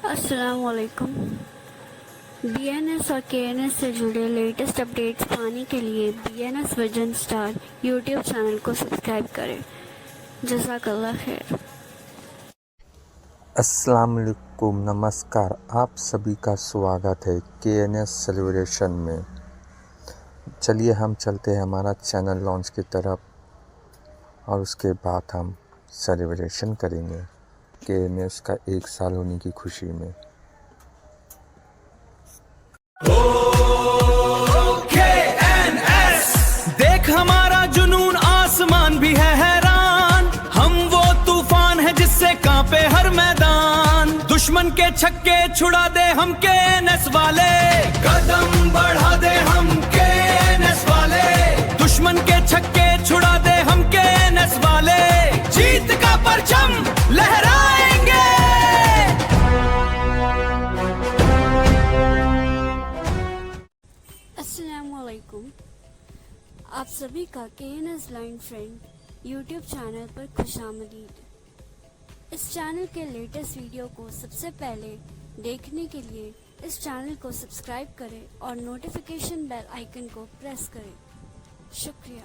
अस्सलामुअलैकुम। बीएनएस और केएनएस से जुड़े लेटेस्ट अपडेट्स पाने के लिए BNS vision star YouTube channel को सब्सक्राइब करें। जज़ाकल्लाह खैर। अस्सलाम वालेकुम, नमस्कार। आप सभी का स्वागत है केएनएस सेलिब्रेशन में। चलिए हम चलते हैं हमारा चैनल लॉन्च की तरफ और उसके बाद हम सेलिब्रेशन करेंगे केएनएस का 1 साल होने की खुशी में। KNS देख हमारा जुनून, आसमान भी है हैरान। हम वो तूफान है जिससे कांपे हर मैदान। दुश्मन के छक्के छुड़ा दे हम KNS वाले, कदम बढ़ा दे हम KNS वाले। दुश्मन के छक्के छुड़ा दे हम KNS वाले, जीत का परचम लहराएंगे। अस्सलामुअलैकुम। आप सभी का KNS blind friend YouTube channel पर खुशामदीद। इस चैनल के लेटेस्ट वीडियो को सबसे पहले देखने के लिए इस चैनल को सब्सक्राइब करें और नोटिफिकेशन बेल आइकन को प्रेस करें। शुक्रिया।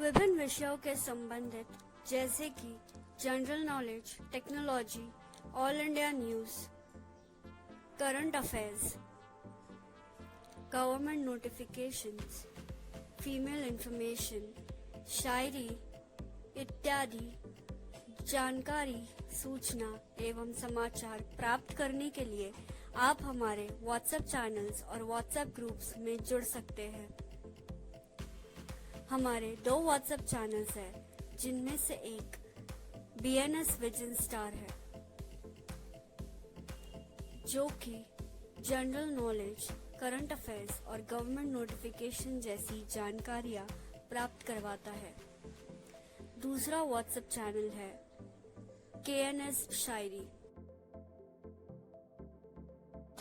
विभिन्न विषयों के संबंधित जैसे कि general knowledge, technology, all India news, current affairs, government notifications, female information, शायरी इत्यादि जानकारी, सूचना एवं समाचार प्राप्त करने के लिए आप हमारे व्हाट्सएप चैनल्स और व्हाट्सएप ग्रुप्स में जुड़ सकते हैं। हमारे 2 व्हाट्सएप चैनल्स हैं, जिनमें से एक बीएनएस विजन स्टार है, जो कि जनरल नॉलेज, करंट अफेयर्स और गवर्नमेंट नोटिफिकेशन जैसी जानकारियां प्राप्त करवाता है। दूसरा व्हाट्सएप चैनल है केएनएस शायरी।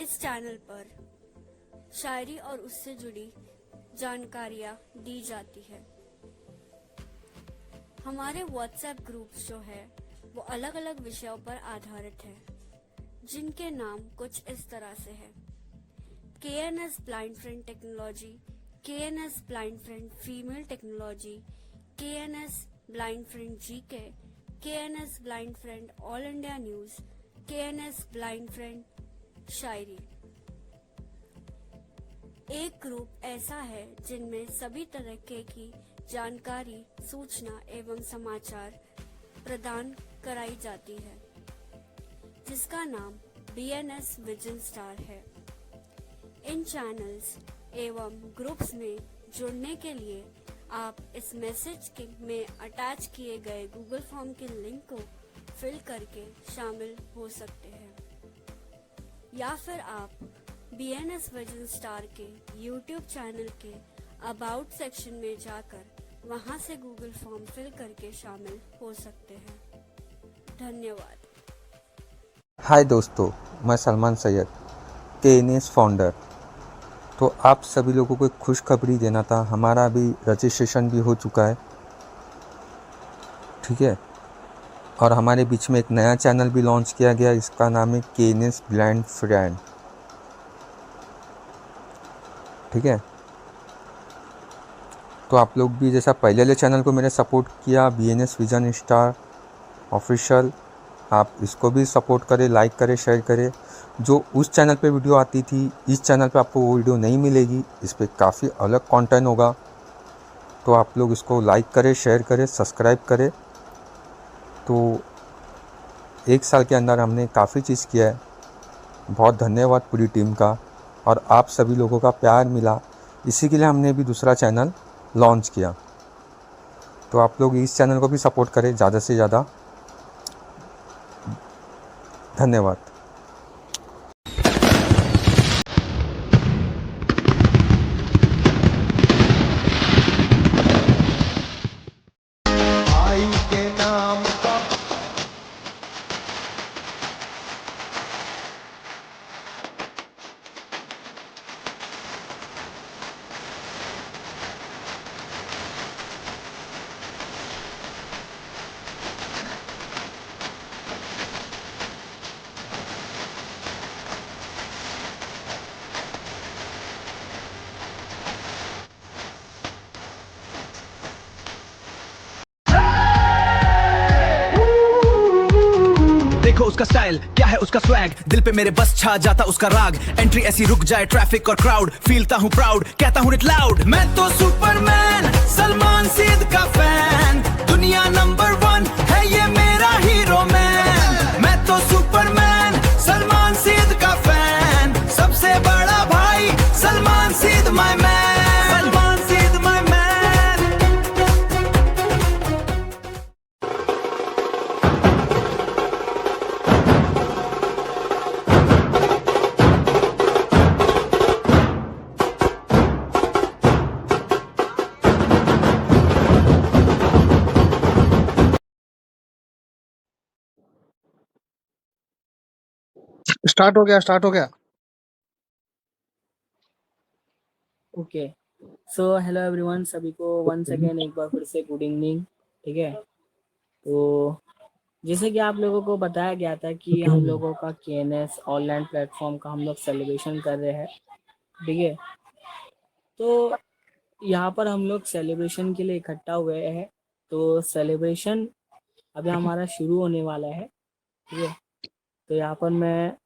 इस चैनल पर शायरी और उससे जुड़ी जानकारियां दी जाती है। हमारे व्हाट्सएप ग्रुप्स जो है वो अलग अलग विषयों पर आधारित है, जिनके नाम कुछ इस तरह से है: KNS blind friend technology, KNS blind friend female technology, KNS blind friend GK, KNS blind friend all India news, KNS blind friend शायरी। एक ग्रुप ऐसा है जिनमें सभी तरह की जानकारी, सूचना एवं समाचार प्रदान कराई जाती है, जिसका नाम BNS विजन स्टार है। इन चैनल्स एवं ग्रुप्स में जुड़ने के लिए आप इस मैसेज में अटैच किए गए गूगल फॉर्म के लिंक को फिल करके शामिल हो सकते हैं, या फिर आप BNS विजन स्टार के यूट्यूब चैनल के अबाउट सेक्शन में जाकर वहां से गूगल फॉर्म फिल करके शामिल हो सकते हैं। धन्यवाद। हाय दोस्तों, मैं सलमान सैयद, केएनएस फाउंडर। तो आप सभी लोगों को एक खुशखबरी देना था। हमारा अभी रजिस्ट्रेशन भी हो चुका है, ठीक है। और हमारे बीच में एक नया चैनल भी लॉन्च किया गया, इसका नाम है केएनएस ब्लाइंड फ्रेंड, ठीक है। तो आप लोग भी जैसा पहले वाले चैनल को मेरे सपोर्ट किया BNS विजन स्टार ऑफिशियल, आप इसको भी सपोर्ट करें, लाइक करें, शेयर करें। जो उस चैनल पे वीडियो आती थी, इस चैनल पे आपको वो वीडियो नहीं मिलेगी। इस पे काफ़ी अलग कंटेंट होगा, तो आप लोग इसको लाइक करें, शेयर करें, सब्सक्राइब करें। तो 1 साल के अंदर हमने काफ़ी चीज़ किया है। बहुत धन्यवाद पूरी टीम का, और आप सभी लोगों का प्यार मिला, इसी के लिए हमने भी दूसरा चैनल लॉन्च किया। तो आप लोग इस चैनल को भी सपोर्ट करें ज़्यादा से ज़्यादा। धन्यवाद। आई के नाम का देखो उसका स्टाइल, क्या है उसका स्वैग, दिल पे मेरे बस छा जाता उसका राग। एंट्री ऐसी रुक जाए ट्रैफिक और क्राउड, फीलता हूँ प्राउड, कहता हूँ इट लाउड। मैं तो सुपरमैन, सलमान सीध का फैन, दुनिया नंबर 1 है ये मेरा हीरो मैन। मैं तो सुपरमैन, सलमान सीध का फैन, सबसे बड़ा भाई सलमान सीध माय मैन, सलमान सीध माय मैन। स्टार्ट हो गया। ओके, सो हेलो एवरीवन, सभी को वंस अगेन एक बार फिर से गुड इवनिंग। ठीक है, तो जैसे कि आप लोगों को बताया गया था कि हम लोगों का KNS ऑनलाइन प्लेटफॉर्म का हम लोग सेलिब्रेशन कर रहे हैं। ठीक है, तो यहाँ पर हम लोग सेलिब्रेशन के लिए इकट्ठा हुए हैं। तो सेलिब्रेशन अभी हमारा शुरू होने वाला है। ठीक है, तो यहाँ पर मैं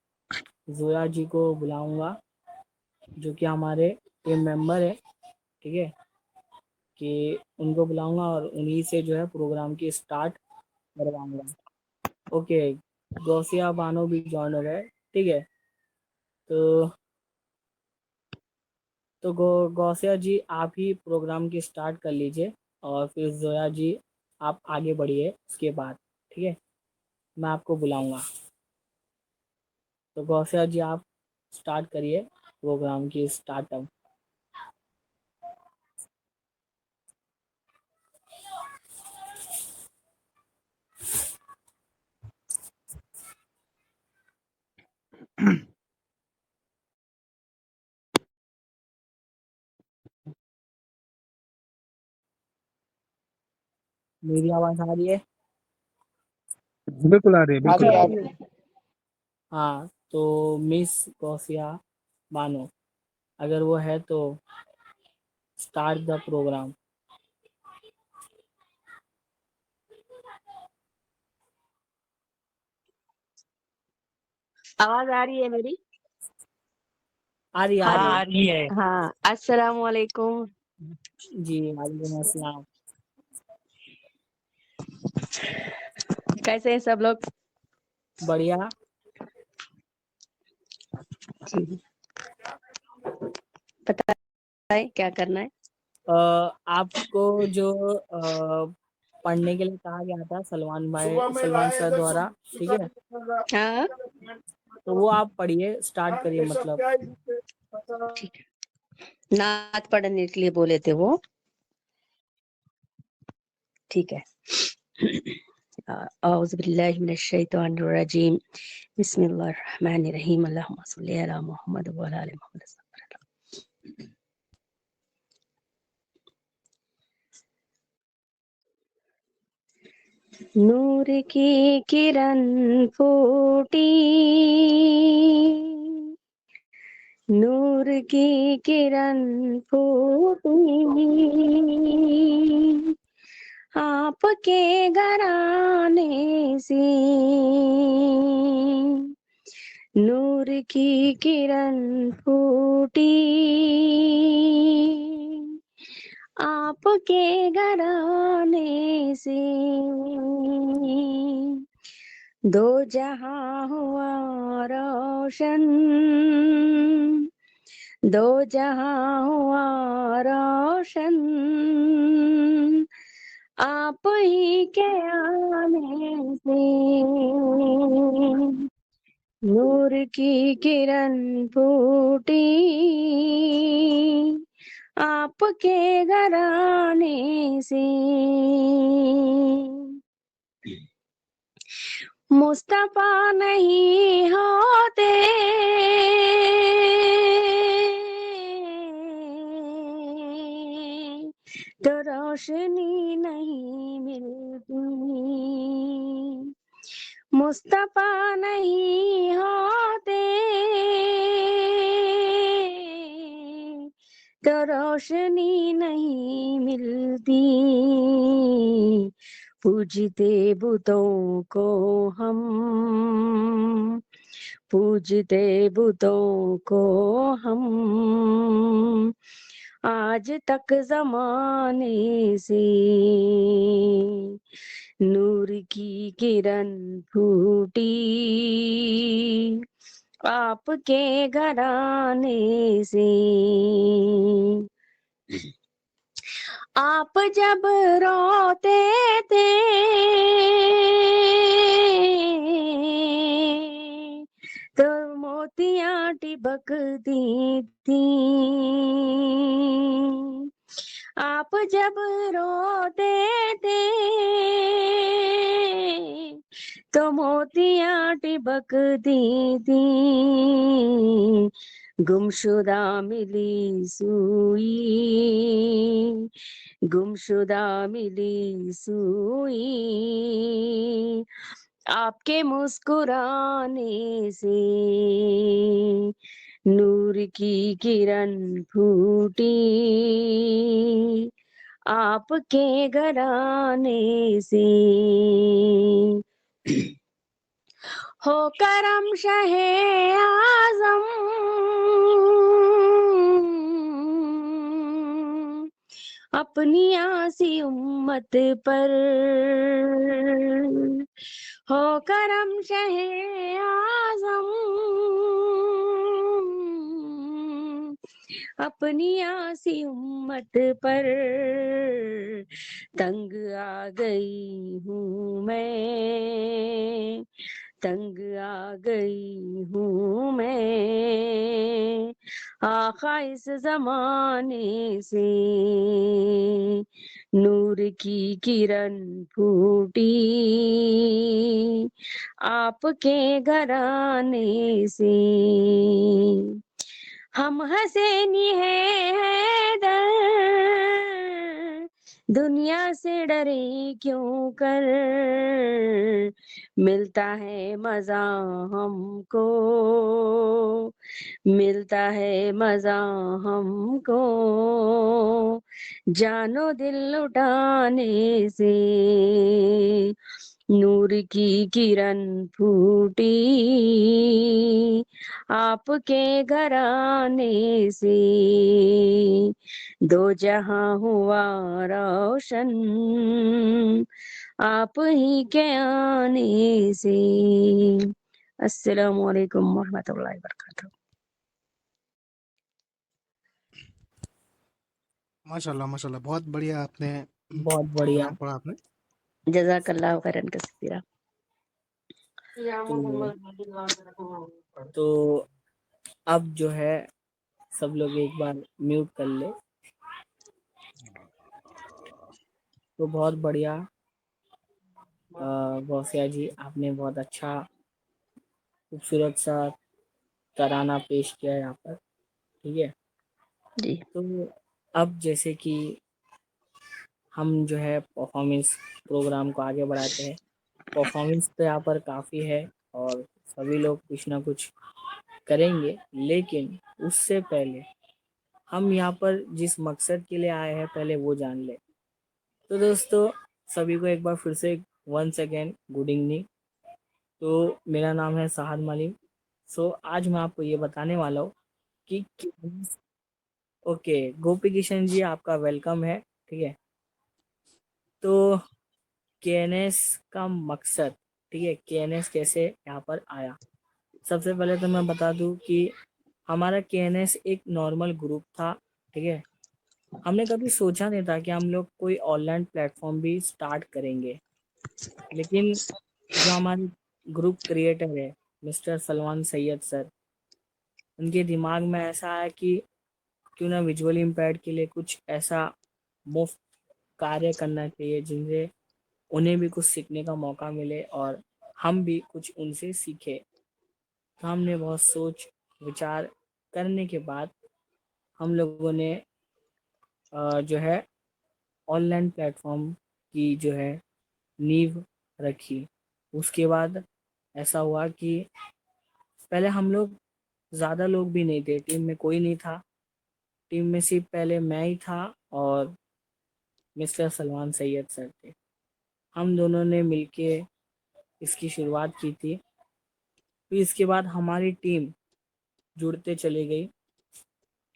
जोया जी को बुलाऊंगा, जो कि हमारे टीम मेंबर है। ठीक है, कि उनको बुलाऊंगा और उन्हीं से जो है प्रोग्राम की स्टार्ट करवाऊंगा। ओके, गौसिया बानो भी ज्वाइन हो गए। ठीक है, तो गौसिया जी आप ही प्रोग्राम की स्टार्ट कर लीजिए और फिर जोया जी आप आगे बढ़िए उसके बाद। ठीक है, मैं आपको बुलाऊंगा। तो गौसिया जी आप स्टार्ट करिए प्रोग्राम की स्टार्टअप। मेरी आवाज आ रही है? बिल्कुल आ रही है। हाँ, तो मिस गौसिया बानो अगर वो है तो स्टार्ट द प्रोग्राम। आवाज आ रही है मेरी? आ रही हाँ है। हाँ, अस्सलाम वालेकुम। जी वालेकुम अस्सलाम। कैसे हैं सब लोग? बढ़िया। बताएं क्या करना है? आपको जो पढ़ने के लिए कहा गया था सलमान सर द्वारा, ठीक है, हाँ तो वो आप पढ़िए, स्टार्ट करिए। मतलब ठीक है, नात पढ़ने के लिए बोले थे वो। ठीक है। औज़ु बिल्लाहि मिनश शैतानिर रजीम, बिस्मिल्लाहिर रहमानिर रहीम, अल्लाहुम्मा सल्लि अला मुहम्मद व अला आलि मुहम्मद। नूर की किरण फूटी, नूर की किरण फूटी, आपके घराने से। नूर की किरण फूटी, आपके घराने से। दो जहां हुआ रोशन, दो जहां हुआ रोशन, आप ही के आने से। नूर की किरण फूटी, आपके घराने से। मुस्तफा नहीं होते तो रोशनी नहीं मिलती, मुस्तफा नहीं होते तो रोशनी नहीं मिलती। पूजते बुतों को हम, पूजते बुतों को हम आज तक जमाने से, नूर की किरण फूटी आपके घराने से। आप जब रोते थे तो मोतियां टिबकती थी। आप जब रोते थे तो मोतियां टिबकती थी। गुमशुदा मिली सुई, गुमशुदा मिली सुई आपके मुस्कुराने से, नूर की किरण फूटी आपके घराने से। हो करम शहे आजम अपनी आसी उम्मत पर, हो करम शहे आजम अपनी आसी उम्मत पर। तंग आ गई हूँ मैं, तंग आ गई हूँ मैं आका इस जमाने से, नूर की किरण फूटी आपके घराने से। हम हसैनी है हैदर दुनिया से डरे क्यों कर, मिलता है मजा हमको, मिलता है मजा हमको जानो दिल लुटाने से, नूर की किरण फूटी आपके घराने से। दो जहां हुआ रोशन आप ही के आने से। अस्सलामु अलैकुम वरहमतुल्लाहि वबरकातुहू। माशाल्लाह माशाल्लाह, बहुत बढ़िया आपने बहुत बढ़िया। कलाम पढ़ा आपने। जज़ाकल्लाहु खैरन कसीरा। तो अब जो है सब लोग एक बार म्यूट कर ले। तो बहुत बढ़िया गौसिया जी, आपने बहुत अच्छा खूबसूरत सा तराना पेश किया है यहाँ पर, ठीक है। जी तो अब जैसे कि हम जो है परफॉर्मेंस प्रोग्राम को आगे बढ़ाते हैं। परफॉर्मेंस तो यहाँ पर काफ़ी है और सभी लोग कुछ ना कुछ करेंगे, लेकिन उससे पहले हम यहाँ पर जिस मकसद के लिए आए हैं पहले वो जान ले। तो दोस्तों सभी को एक बार फिर से वंस अगेन गुड इवनिंग। तो मेरा नाम है साहद मलिक। सो आज मैं आपको ये बताने वाला हूँ कि ओके, गोपी किशन जी आपका वेलकम है, ठीक है। तो केएनएस का मकसद, ठीक है, केएनएस कैसे यहाँ पर आया। सबसे पहले तो मैं बता दूं कि हमारा केएनएस एक नॉर्मल ग्रुप था, ठीक है। हमने कभी सोचा नहीं था कि हम लोग कोई ऑनलाइन प्लेटफॉर्म भी स्टार्ट करेंगे, लेकिन जो हमारे ग्रुप क्रिएटर है मिस्टर सलमान सैयद सर, उनके दिमाग में ऐसा आया कि क्यों ना विजुअली इम्पेयर्ड के लिए कुछ ऐसा मुफ्त कार्य करना चाहिए जिनसे उन्हें भी कुछ सीखने का मौका मिले और हम भी कुछ उनसे सीखे। तो हमने बहुत सोच विचार करने के बाद हम लोगों ने जो है ऑनलाइन प्लेटफॉर्म की जो है नींव रखी। उसके बाद ऐसा हुआ कि पहले हम लोग ज़्यादा लोग भी नहीं थे, टीम में कोई नहीं था। टीम में सिर्फ पहले मैं ही था और मिस्टर सलमान सैयद सर थे। हम दोनों ने मिलके इसकी शुरुआत की थी फिर इसके बाद हमारी टीम जुड़ते चली गई।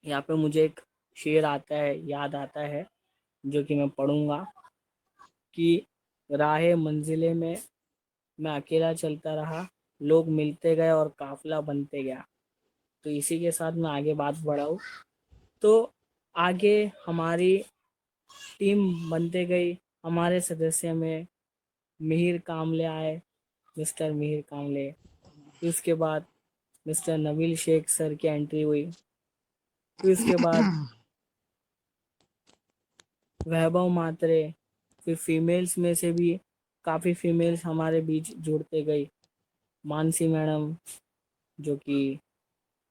यहाँ पे मुझे एक शेर आता है, याद आता है, जो कि मैं पढ़ूंगा कि राहे मंजिले में मैं अकेला चलता रहा, लोग मिलते गए और काफिला बनते गया। तो इसी के साथ मैं आगे बात बढ़ाऊँ तो आगे हमारी टीम बनते गई। हमारे सदस्य में मिहिर कामले आए, मिस्टर मिहिर कामले। फिर उसके बाद मिस्टर नबील शेख सर की एंट्री हुई। फिर उसके बाद वैभव मात्रे। फिर फीमेल्स में से भी काफ़ी फीमेल्स हमारे बीच जुड़ते गई। मानसी मैडम, जो कि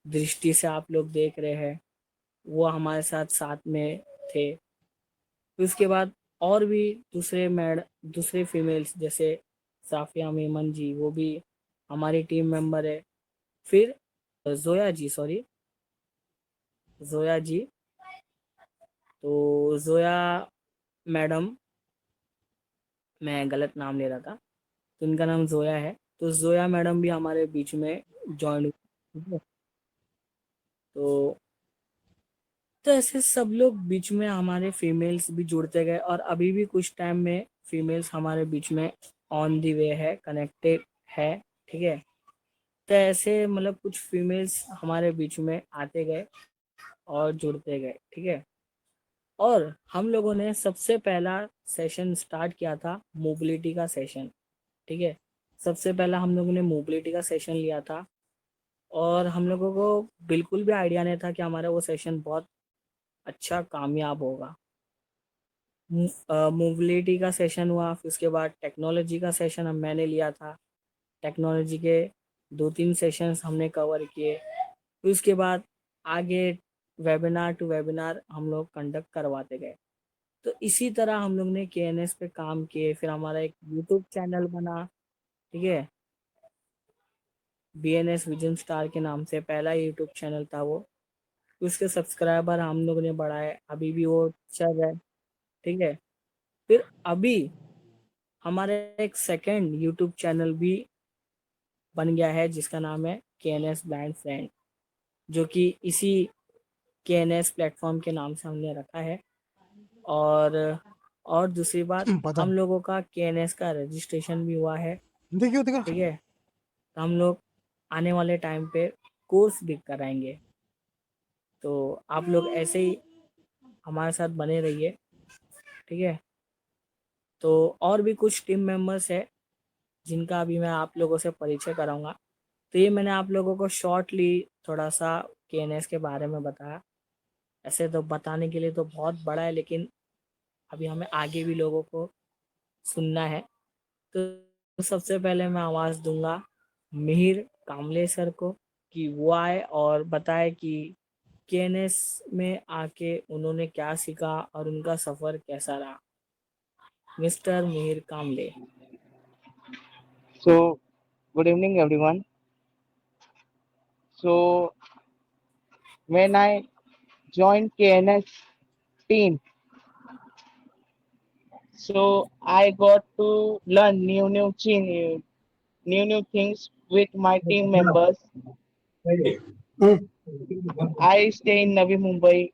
दृष्टि से आप लोग देख रहे हैं, वो हमारे साथ साथ में थे। फिर उसके बाद और भी दूसरे फीमेल्स जैसे साफिया मेमन जी, वो भी हमारी टीम मेंबर है। फिर जोया जी, तो जोया मैडम, मैं गलत नाम ले रहा था, तो इनका नाम जोया है। तो जोया मैडम भी हमारे बीच में ज्वाइन हुई। तो ऐसे सब लोग बीच में हमारे फीमेल्स भी जुड़ते गए और अभी भी कुछ टाइम में फीमेल्स हमारे बीच में ऑन दी वे है, कनेक्टेड है। ठीक है, तो ऐसे मतलब कुछ फीमेल्स हमारे बीच में आते गए और जुड़ते गए। ठीक है, और हम लोगों ने सबसे पहला सेशन स्टार्ट किया था मोबिलिटी का सेशन। ठीक है, सबसे पहला हम लोगों ने मोबिलिटी का सेशन लिया था और हम लोगों को बिल्कुल भी आइडिया नहीं था कि हमारा वो सेशन बहुत अच्छा कामयाब होगा। मोबिलिटी का सेशन हुआ, फिर उसके बाद टेक्नोलॉजी का सेशन मैंने लिया था। टेक्नोलॉजी के 2-3 सेशंस हमने कवर किए। फिर उसके बाद आगे वेबिनार टू वेबिनार हम लोग कंडक्ट करवाते गए। तो इसी तरह हम लोग ने केएनएस पे काम किए। फिर हमारा एक यूट्यूब चैनल बना। ठीक है, बीएनएस विजन स्टार के नाम से पहला यूट्यूब चैनल था वो। उसके सब्सक्राइबर हम लोग ने बढ़ाए, अभी भी वो चल रहा है। ठीक है, फिर अभी हमारा एक सेकंड यूट्यूब चैनल भी बन गया है जिसका नाम है केएनएस ब्लाइंड फ्रेंड, जो कि इसी केएनएस प्लेटफॉर्म के नाम से हमने रखा है। और दूसरी बात, पता हम लोगों का केएनएस का रजिस्ट्रेशन भी हुआ है। देखियो ठीक देखो है, तो हम लोग आने वाले टाइम पे कोर्स भी कराएंगे। तो आप लोग ऐसे ही हमारे साथ बने रहिए। ठीक है, तो और भी कुछ टीम मेंबर्स है जिनका अभी मैं आप लोगों से परिचय कराऊंगा। तो ये मैंने आप लोगों को शॉर्टली थोड़ा सा केएनएस के बारे में बताया। ऐसे तो बताने के लिए तो बहुत बड़ा है, लेकिन अभी हमें आगे भी लोगों को सुनना है। तो सबसे पहले मैं आवाज़ दूंगा मिहिर कामले सर को कि वो आए और बताए कि केएनएस में आके उन्होंने क्या सीखा और उनका सफ़र कैसा रहा। Mister Mihir Kamle. So, good evening, everyone. So, when I joined KNS team, so I got to learn new things with my team members. I stay in Navi Mumbai,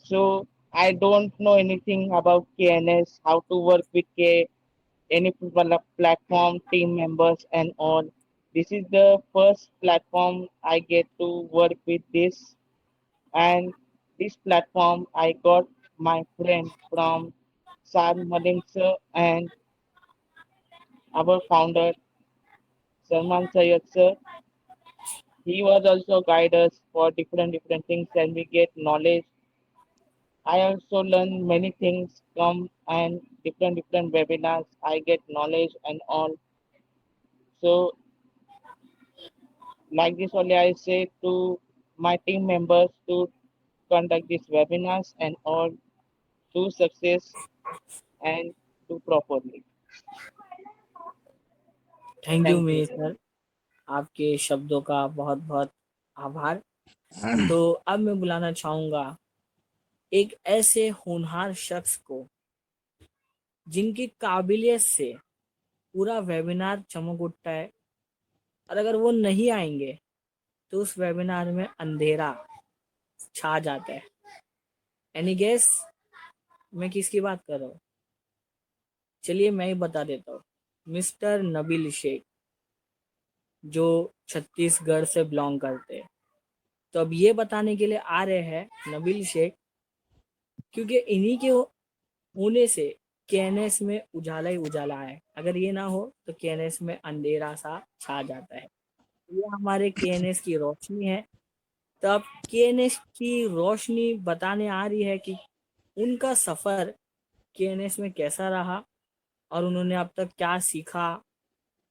so I don't know anything about KNS, how to work with any platform, team members, and all. This is the first platform I get to work with this, and this platform I got my friend from Sar Maling sir and our founder Salman Sayed sir. He was also guide us for different things and we get knowledge. I also learn many things from and different webinars. I get knowledge and all. So like this only I say to my team members to conduct these webinars and all to success and do properly. Thank you Thank you. Mihir sir, आपके शब्दों का बहुत बहुत आभार। तो अब मैं बुलाना चाहूँगा एक ऐसे होनहार शख्स को जिनकी काबिलियत से पूरा वेबिनार चमक उठता है। और अगर वो नहीं आएंगे तो उस वेबिनार में अंधेरा छा जाता है। एनी गेस मैं किसकी बात कर रहा हूँ? चलिए मैं ही बता देता हूँ, मिस्टर नबील शेख, जो छत्तीसगढ़ से बिलोंग करते हैं। तो अब ये बताने के लिए आ रहे हैं नबील शेख, क्योंकि इन्हीं के होने से केएनएस में उजाला ही उजाला है। अगर ये ना हो तो केएनएस में अंधेरा सा छा जाता है। ये हमारे केएनएस की रोशनी है। तब केएनएस की रोशनी बताने आ रही है कि उनका सफर केएनएस में कैसा रहा और उन्होंने अब तक क्या सीखा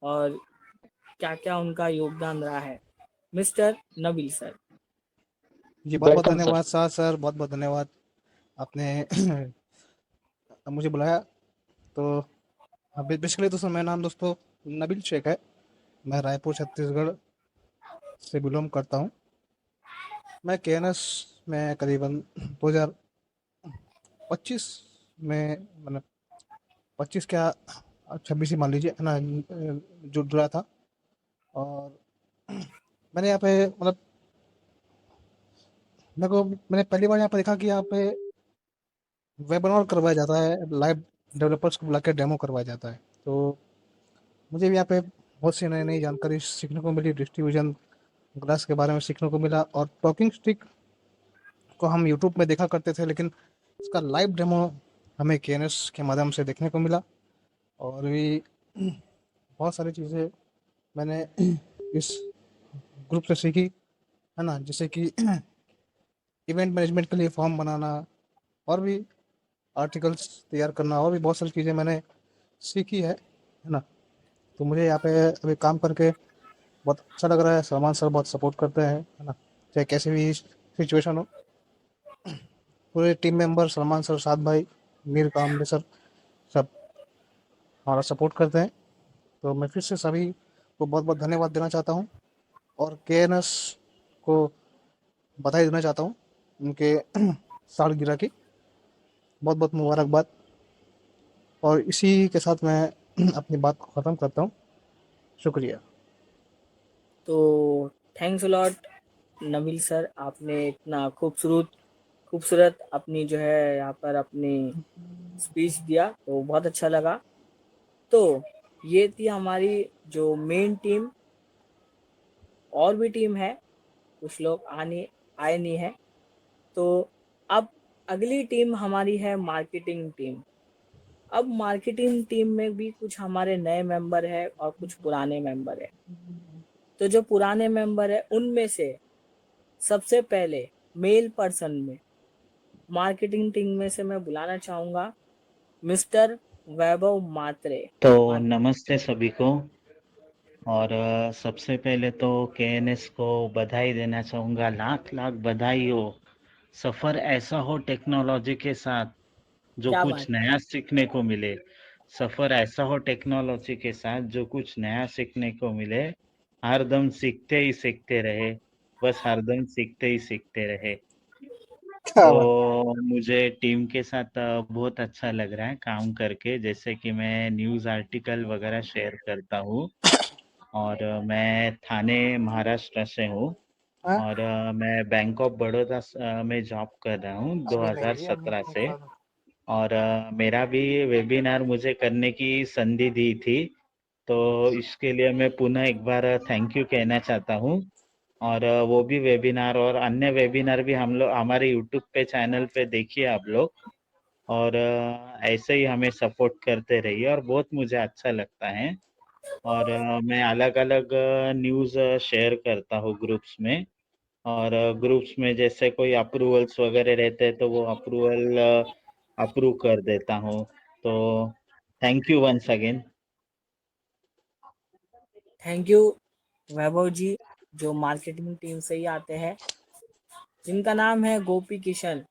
और क्या क्या उनका योगदान रहा है। Mister Nabeel sir. जी बहुत बहुत धन्यवाद सर, बहुत बहुत धन्यवाद आपने मुझे बुलाया। तो अभी बेसिकली तो सर मेरा नाम दोस्तों नबील शेख है। मैं रायपुर छत्तीसगढ़ से बिलोंग करता हूँ। मैं केएनएस में करीबन 2025 में, मतलब 25 क्या 26 ही मान लीजिए, है ना, जुड़ा था। और मैंने यहाँ पे मतलब मैंने पहली बार यहाँ पे देखा कि यहाँ पे वेबिनार करवाया जाता है, लाइव डेवलपर्स को बुला के डेमो करवाया जाता है। तो मुझे भी यहाँ पे बहुत सी नई नई जानकारी सीखने को मिली, डिस्ट्रीब्यूशन ग्लास के बारे में सीखने को मिला। और टॉकिंग स्टिक को हम यूट्यूब में देखा करते थे, लेकिन इसका लाइव डेमो हमें केएनएस के माध्यम से देखने को मिला। और भी बहुत सारी चीज़ें मैंने इस ग्रुप से सीखी, है ना, जैसे कि इवेंट मैनेजमेंट के लिए फॉर्म बनाना, और भी आर्टिकल्स तैयार करना, और भी बहुत सारी चीज़ें मैंने सीखी है ना। तो मुझे यहाँ पे अभी काम करके बहुत अच्छा लग रहा है। सलमान सर बहुत सपोर्ट करते हैं, है ना, चाहे कैसी भी सिचुएशन हो। पूरे टीम मेंबर सलमान सर, साथ भाई, मीर कामले सर, सब हमारा सपोर्ट करते हैं। तो मैं फिर से सभी को बहुत बहुत धन्यवाद देना चाहता हूँ, और केएनएस को बधाई देना चाहता हूँ उनके सालगिरह की। बहुत बहुत मुबारकबाद। और इसी के साथ मैं अपनी बात को ख़त्म करता हूँ। शुक्रिया। तो थैंक्स लॉट नबील सर, आपने इतना खूबसूरत अपनी जो है यहाँ पर अपनी स्पीच दिया, तो बहुत अच्छा लगा। तो ये थी हमारी जो मेन टीम। और भी टीम है, कुछ लोग आए नहीं है। तो अब अगली टीम हमारी है मार्केटिंग टीम। अब मार्केटिंग टीम में भी कुछ हमारे नए मेंबर है और कुछ पुराने मेंबर है। तो जो पुराने मेंबर है उनमें से सबसे पहले मेल पर्सन में मार्केटिंग टीम में से मैं बुलाना चाहूंगा मिस्टर वैभव मात्रे। तो नमस्ते सभी को। और सबसे पहले तो केएनएस को बधाई देना चाहूँगा, लाख लाख बधाई हो। सफ़र ऐसा हो टेक्नोलॉजी के साथ जो क्या कुछ बात। नया सीखने को मिले। सफ़र ऐसा हो टेक्नोलॉजी के साथ जो कुछ नया सीखने को मिले। हरदम सीखते ही सीखते रहे, बस हरदम सीखते ही सीखते रहे। क्या बात। तो मुझे टीम के साथ बहुत अच्छा लग रहा है काम करके। जैसे कि मैं न्यूज़ आर्टिकल वगैरह शेयर करता हूँ, और मैं थाने महाराष्ट्र से हूँ। हाँ? और मैं बैंक ऑफ बड़ौदा में जॉब कर रहा हूँ अभी नहीं हुई है, 2017 से। बता दो। और मेरा भी वेबिनार मुझे करने की संधि दी थी, तो इसके लिए मैं पुनः एक बार थैंक यू कहना चाहता हूँ। और वो भी वेबिनार और अन्य वेबिनार भी हम लोग हमारे यूट्यूब पे चैनल पे देखिए आप लोग। और ऐसे ही हमें सपोर्ट करते रहिए, और बहुत मुझे अच्छा लगता है। और मैं अलग अलग न्यूज़ शेयर करता हूँ ग्रुप्स में। और ग्रुप्स में जैसे कोई अप्रूवल्स वगैरह रहते हैं तो वो अप्रूव कर देता हूँ। तो thank you once again. Thank you Vaibhav ji, जो मार्केटिंग टीम से ही आते हैं, जिनका नाम है गोपी किशन।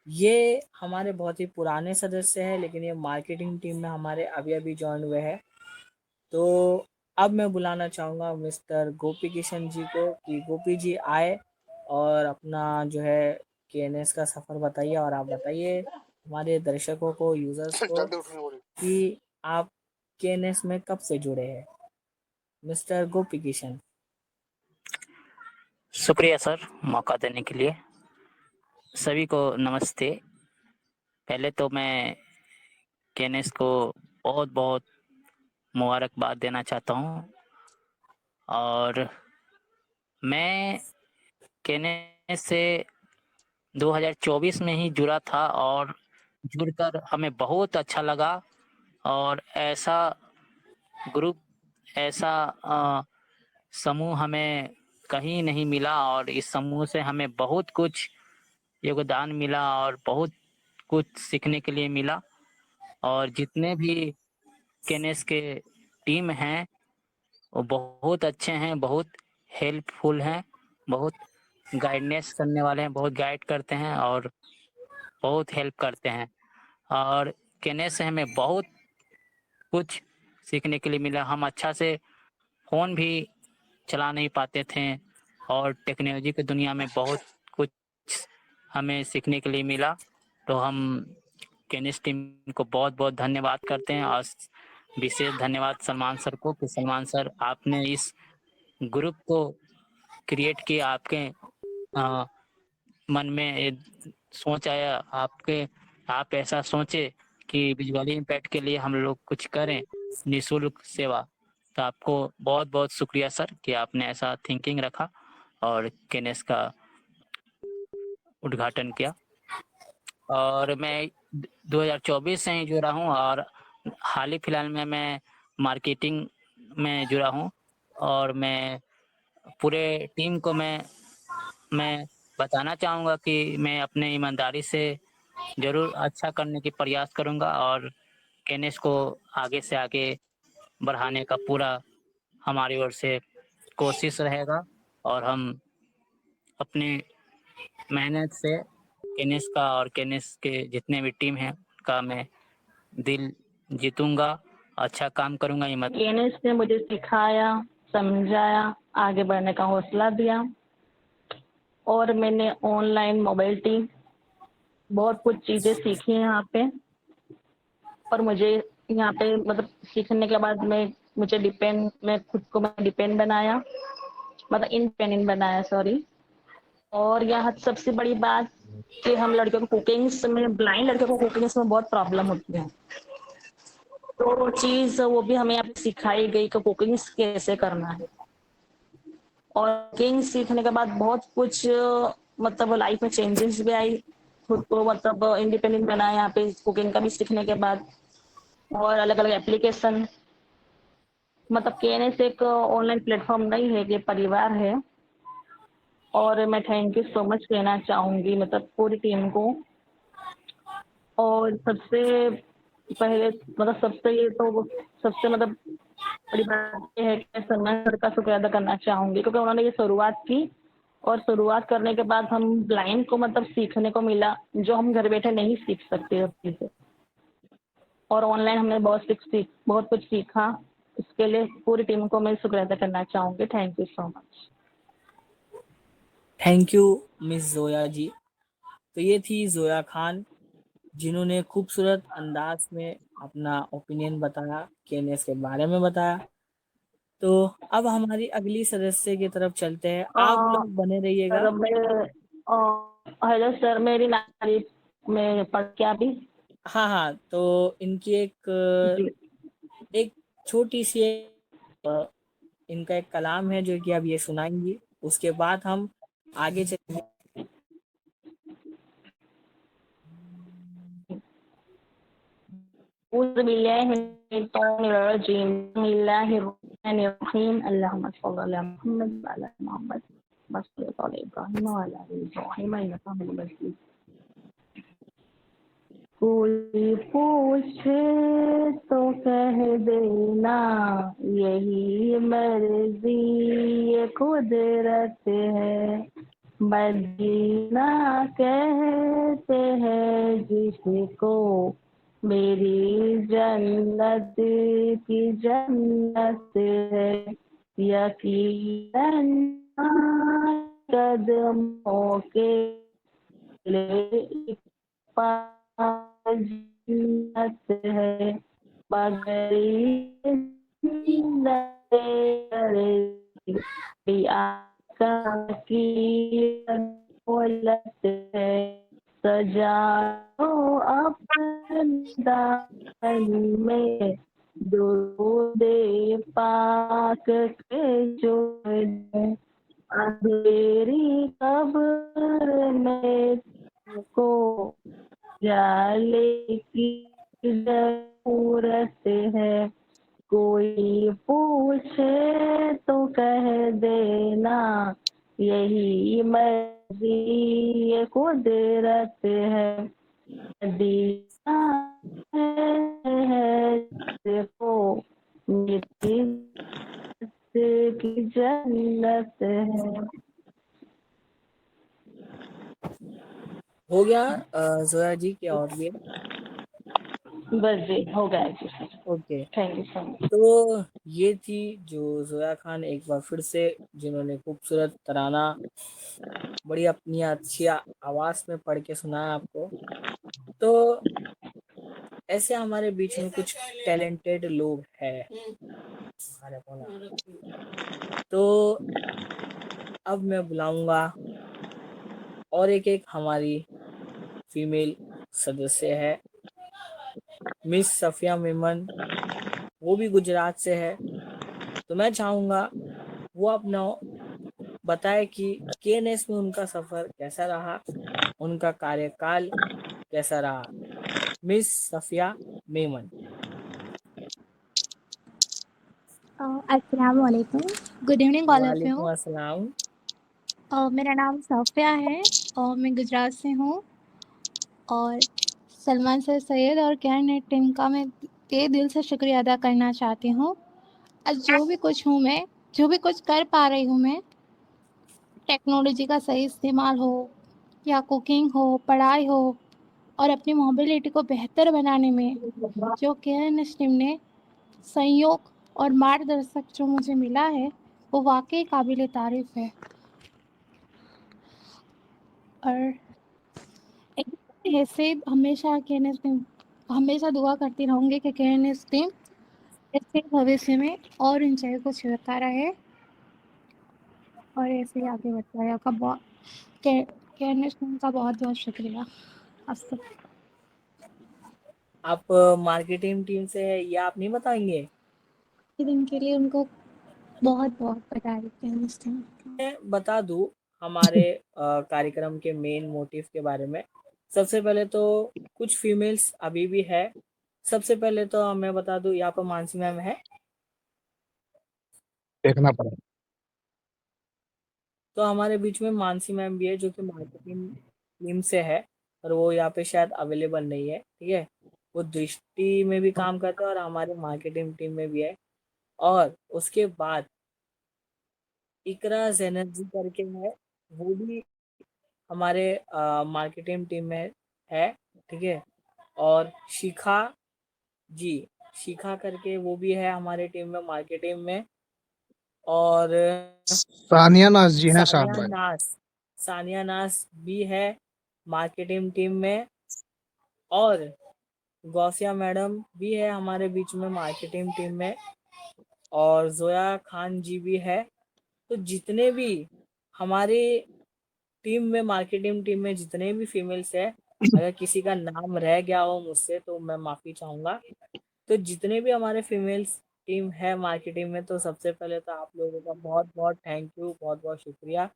ये हमारे बहुत ही पुराने सदस्य हैं, लेकिन ये मार्केटिंग टीम में हमारे अभी अभी ज्वाइन हुए हैं। तो अब मैं बुलाना चाहूँगा मिस्टर गोपी किशन जी को कि गोपी जी आए और अपना जो है केएनएस का सफ़र बताइए। और आप बताइए हमारे दर्शकों को, यूज़र्स को, जल्दी उठने बोली। कि आप केएनएस में कब से जुड़े हैं। मिस्टर गोपी किशन। शुक्रिया सर मौका देने के लिए। सभी को नमस्ते। पहले तो मैं केनेस को बहुत बहुत मुबारकबाद देना चाहता हूँ और मैं केनेस से 2024 में ही जुड़ा था और जुड़कर हमें बहुत अच्छा लगा और ऐसा ग्रुप ऐसा समूह हमें कहीं नहीं मिला और इस समूह से हमें बहुत कुछ योगदान मिला और बहुत कुछ सीखने के लिए मिला और जितने भी केनेस के टीम हैं वो बहुत अच्छे हैं, बहुत हेल्पफुल हैं, बहुत गाइडनेस करने वाले हैं, बहुत गाइड करते हैं और बहुत हेल्प करते हैं और केनेस से हमें बहुत कुछ सीखने के लिए मिला। हम अच्छा से फ़ोन भी चला नहीं पाते थे और टेक्नोलॉजी की दुनिया में बहुत कुछ हमें सीखने के लिए मिला। तो हम केनिस टीम को बहुत बहुत धन्यवाद करते हैं और विशेष धन्यवाद सलमान सर को कि सलमान सर आपने इस ग्रुप को क्रिएट किया, आपके मन में सोच आया, आप ऐसा सोचे कि विजुअली इम्पैक्ट के लिए हम लोग कुछ करें निःशुल्क सेवा। तो आपको बहुत बहुत शुक्रिया सर कि आपने ऐसा थिंकिंग रखा और केनेस का उद्घाटन किया। और मैं 2024 से ही जुड़ा हूँ और हाल ही फिलहाल में मैं मार्केटिंग में जुड़ा हूँ और मैं पूरे टीम को मैं बताना चाहूँगा कि मैं अपने ईमानदारी से ज़रूर अच्छा करने की प्रयास करूँगा और केनेस को आगे से आगे बढ़ाने का पूरा हमारी ओर से कोशिश रहेगा और हम अपनी मेहनत से केनेस का और केनेस के जितने भी टीम हैं उनका मैं दिल जीतूंगा, अच्छा काम करूंगा। केनेस ने मुझे सिखाया, समझाया, आगे बढ़ने का हौसला दिया और मैंने ऑनलाइन मोबाइलिटी बहुत कुछ चीज़ें सीखी हैं यहाँ पे और मुझे यहाँ पे मतलब सीखने के बाद मैं खुद को डिपेंड बनाया, मतलब इंडिपेंडेंट बनाया, सॉरी। और यहाँ सबसे बड़ी बात कि हम लड़कियों को कुकिंग्स में, ब्लाइंड लड़कियों को कुकिंग्स में बहुत प्रॉब्लम होती है, तो वो चीज़ वो भी हमें यहाँ पे सिखाई गई कि कुकिंग्स कैसे करना है। और कुकिंग सीखने के बाद बहुत कुछ मतलब लाइफ में चेंजेस भी आई, खुद को मतलब इंडिपेंडेंट बनाया यहाँ पे कुकिंग का भी सीखने के बाद। और अलग अलग एप्लीकेशन, मतलब केएनएस एक ऑनलाइन प्लेटफॉर्म नहीं है, ये परिवार है। और मैं थैंक यू सो मच कहना चाहूँगी मतलब पूरी टीम को। और सबसे पहले मतलब सबसे मतलब बड़ी बात ये है कि सलमान सर का शुक्रिया अदा करना चाहूँगी क्योंकि उन्होंने ये शुरुआत की और शुरुआत करने के बाद हम ब्लाइंड को मतलब सीखने को मिला जो हम घर बैठे नहीं सीख सकते उस चीज़ से। और ऑनलाइन हमने बहुत कुछ सीखा, इसके लिए पूरी टीम को मैं शुक्रिया अदा करना चाहूँगी। Thank you so much. Thank you miss Zoya ji. तो ये थी जोया खान जिन्होंने खूबसूरत अंदाज में अपना ओपिनियन बताया, केएनएस के बारे में बताया। तो अब हमारी अगली सदस्य की तरफ चलते हैं, आप लोग बने रहिएगा। हेलो सर, मेरी तारीफ में पढ़ क्या भी? हाँ, तो इनकी एक छोटी सी इनका एक कलाम है जो कि अब ये सुनाएंगी, उसके बाद हम आगे चलेंगे। कोई पूछे तो कह देना यही मर्जी ये कुदरत है, मदीना कहते हैं जिसको मेरी जन्नत की जन्नत है, यकीनन कदमों के ले जन्नत है, मगर की दौलत है, सजाओ अपने दामन में, जो दे पाक के जो अंधेरी कब्र में को जाले की जरूरत है, कोई पूछे तो कह देना, यही मर्जी ये कुदरत है, दिया है देखो मेरी की जन्नत है। हो गया जोया जी की और भी? बस जी हो गया जी। Okay, thank you so much. तो ये थी जो जोया खान एक बार फिर से, जिन्होंने खूबसूरत तराना बड़ी अपनी अच्छी आवाज में पढ़ के सुनाया आपको। तो ऐसे हमारे बीच में कुछ टैलेंटेड लोग हैं। अरे बोला। तो अब मैं बुलाऊंगा और एक हमारी फीमेल सदस्य है, मिस सफिया मेमन। वो भी गुजरात से है। तो मैं चाहूंगा वो अपना बताए कि केएनएस में उनका सफर कैसा रहा, उनका कार्यकाल कैसा रहा। मिस सफिया मेमन। अस्सलाम वालेकुम, good evening all of you. वालेकुम अस्सलाम। मेरा नाम सौफिया है और मैं गुजरात से हूँ। और सलमान सर सैयद और केयर नेट टीम का मैं तहे दिल से शुक्रिया अदा करना चाहती हूँ। आज जो भी कुछ हूँ मैं, जो भी कुछ कर पा रही हूँ मैं, टेक्नोलॉजी का सही इस्तेमाल हो या कुकिंग हो, पढ़ाई हो और अपनी मोबिलिटी को बेहतर बनाने में जो केयर टीम ने सहयोग और मार्गदर्शक जो मुझे मिला है वो वाकई काबिल तारीफ़ है। और एक ऐसे हमेशा केएनएस टीम हमेशा दुआ करती रहूँगी कि केएनएस टीम ऐसे भविष्य में और ऊंचाई को छूता रहे और ऐसे ही आगे बढ़ता रहे। आपका बहुत केएनएस टीम का बहुत बहुत शुक्रिया। आप मार्केटिंग टीम से है, ये आप नहीं बताएंगे? दिन के लिए उनको बहुत बहुत बधाई केएनएस टीम। मैं बता दूं हमारे कार्यक्रम के मेन मोटिव के बारे में। सबसे पहले तो कुछ फीमेल्स अभी भी है। सबसे पहले तो मैं बता दूं, यहाँ पर मानसी मैम है। देखना पड़ेगा। तो हमारे बीच में मानसी मैम भी है जो कि मार्केटिंग टीम से है, और वो यहाँ पे शायद अवेलेबल नहीं है। ठीक है, वो दृष्टि में भी काम करते हैं और हमारे मार्केटिंग टीम में भी है। और उसके बाद इकरा जेनर्जी करके है, वो भी हमारे मार्केटिंग टीम में है। ठीक है, और शिखा करके वो भी है हमारे टीम में, मार्केटिंग में। और सानिया नाज जी हैं साथ में। सानिया नास भी है मार्केटिंग टीम में। और गौसिया मैडम भी है हमारे बीच में मार्केटिंग टीम में। और जोया खान जी भी है। तो जितने भी हमारे टीम में, मार्केटिंग टीम में जितने भी फीमेल्स है, अगर किसी का नाम रह गया हो मुझसे तो मैं माफी चाहूंगा। तो जितने भी हमारे फीमेल्स टीम है मार्केटिंग में, तो सबसे पहले तो आप लोगों का बहुत बहुत थैंक यू, बहुत बहुत शुक्रिया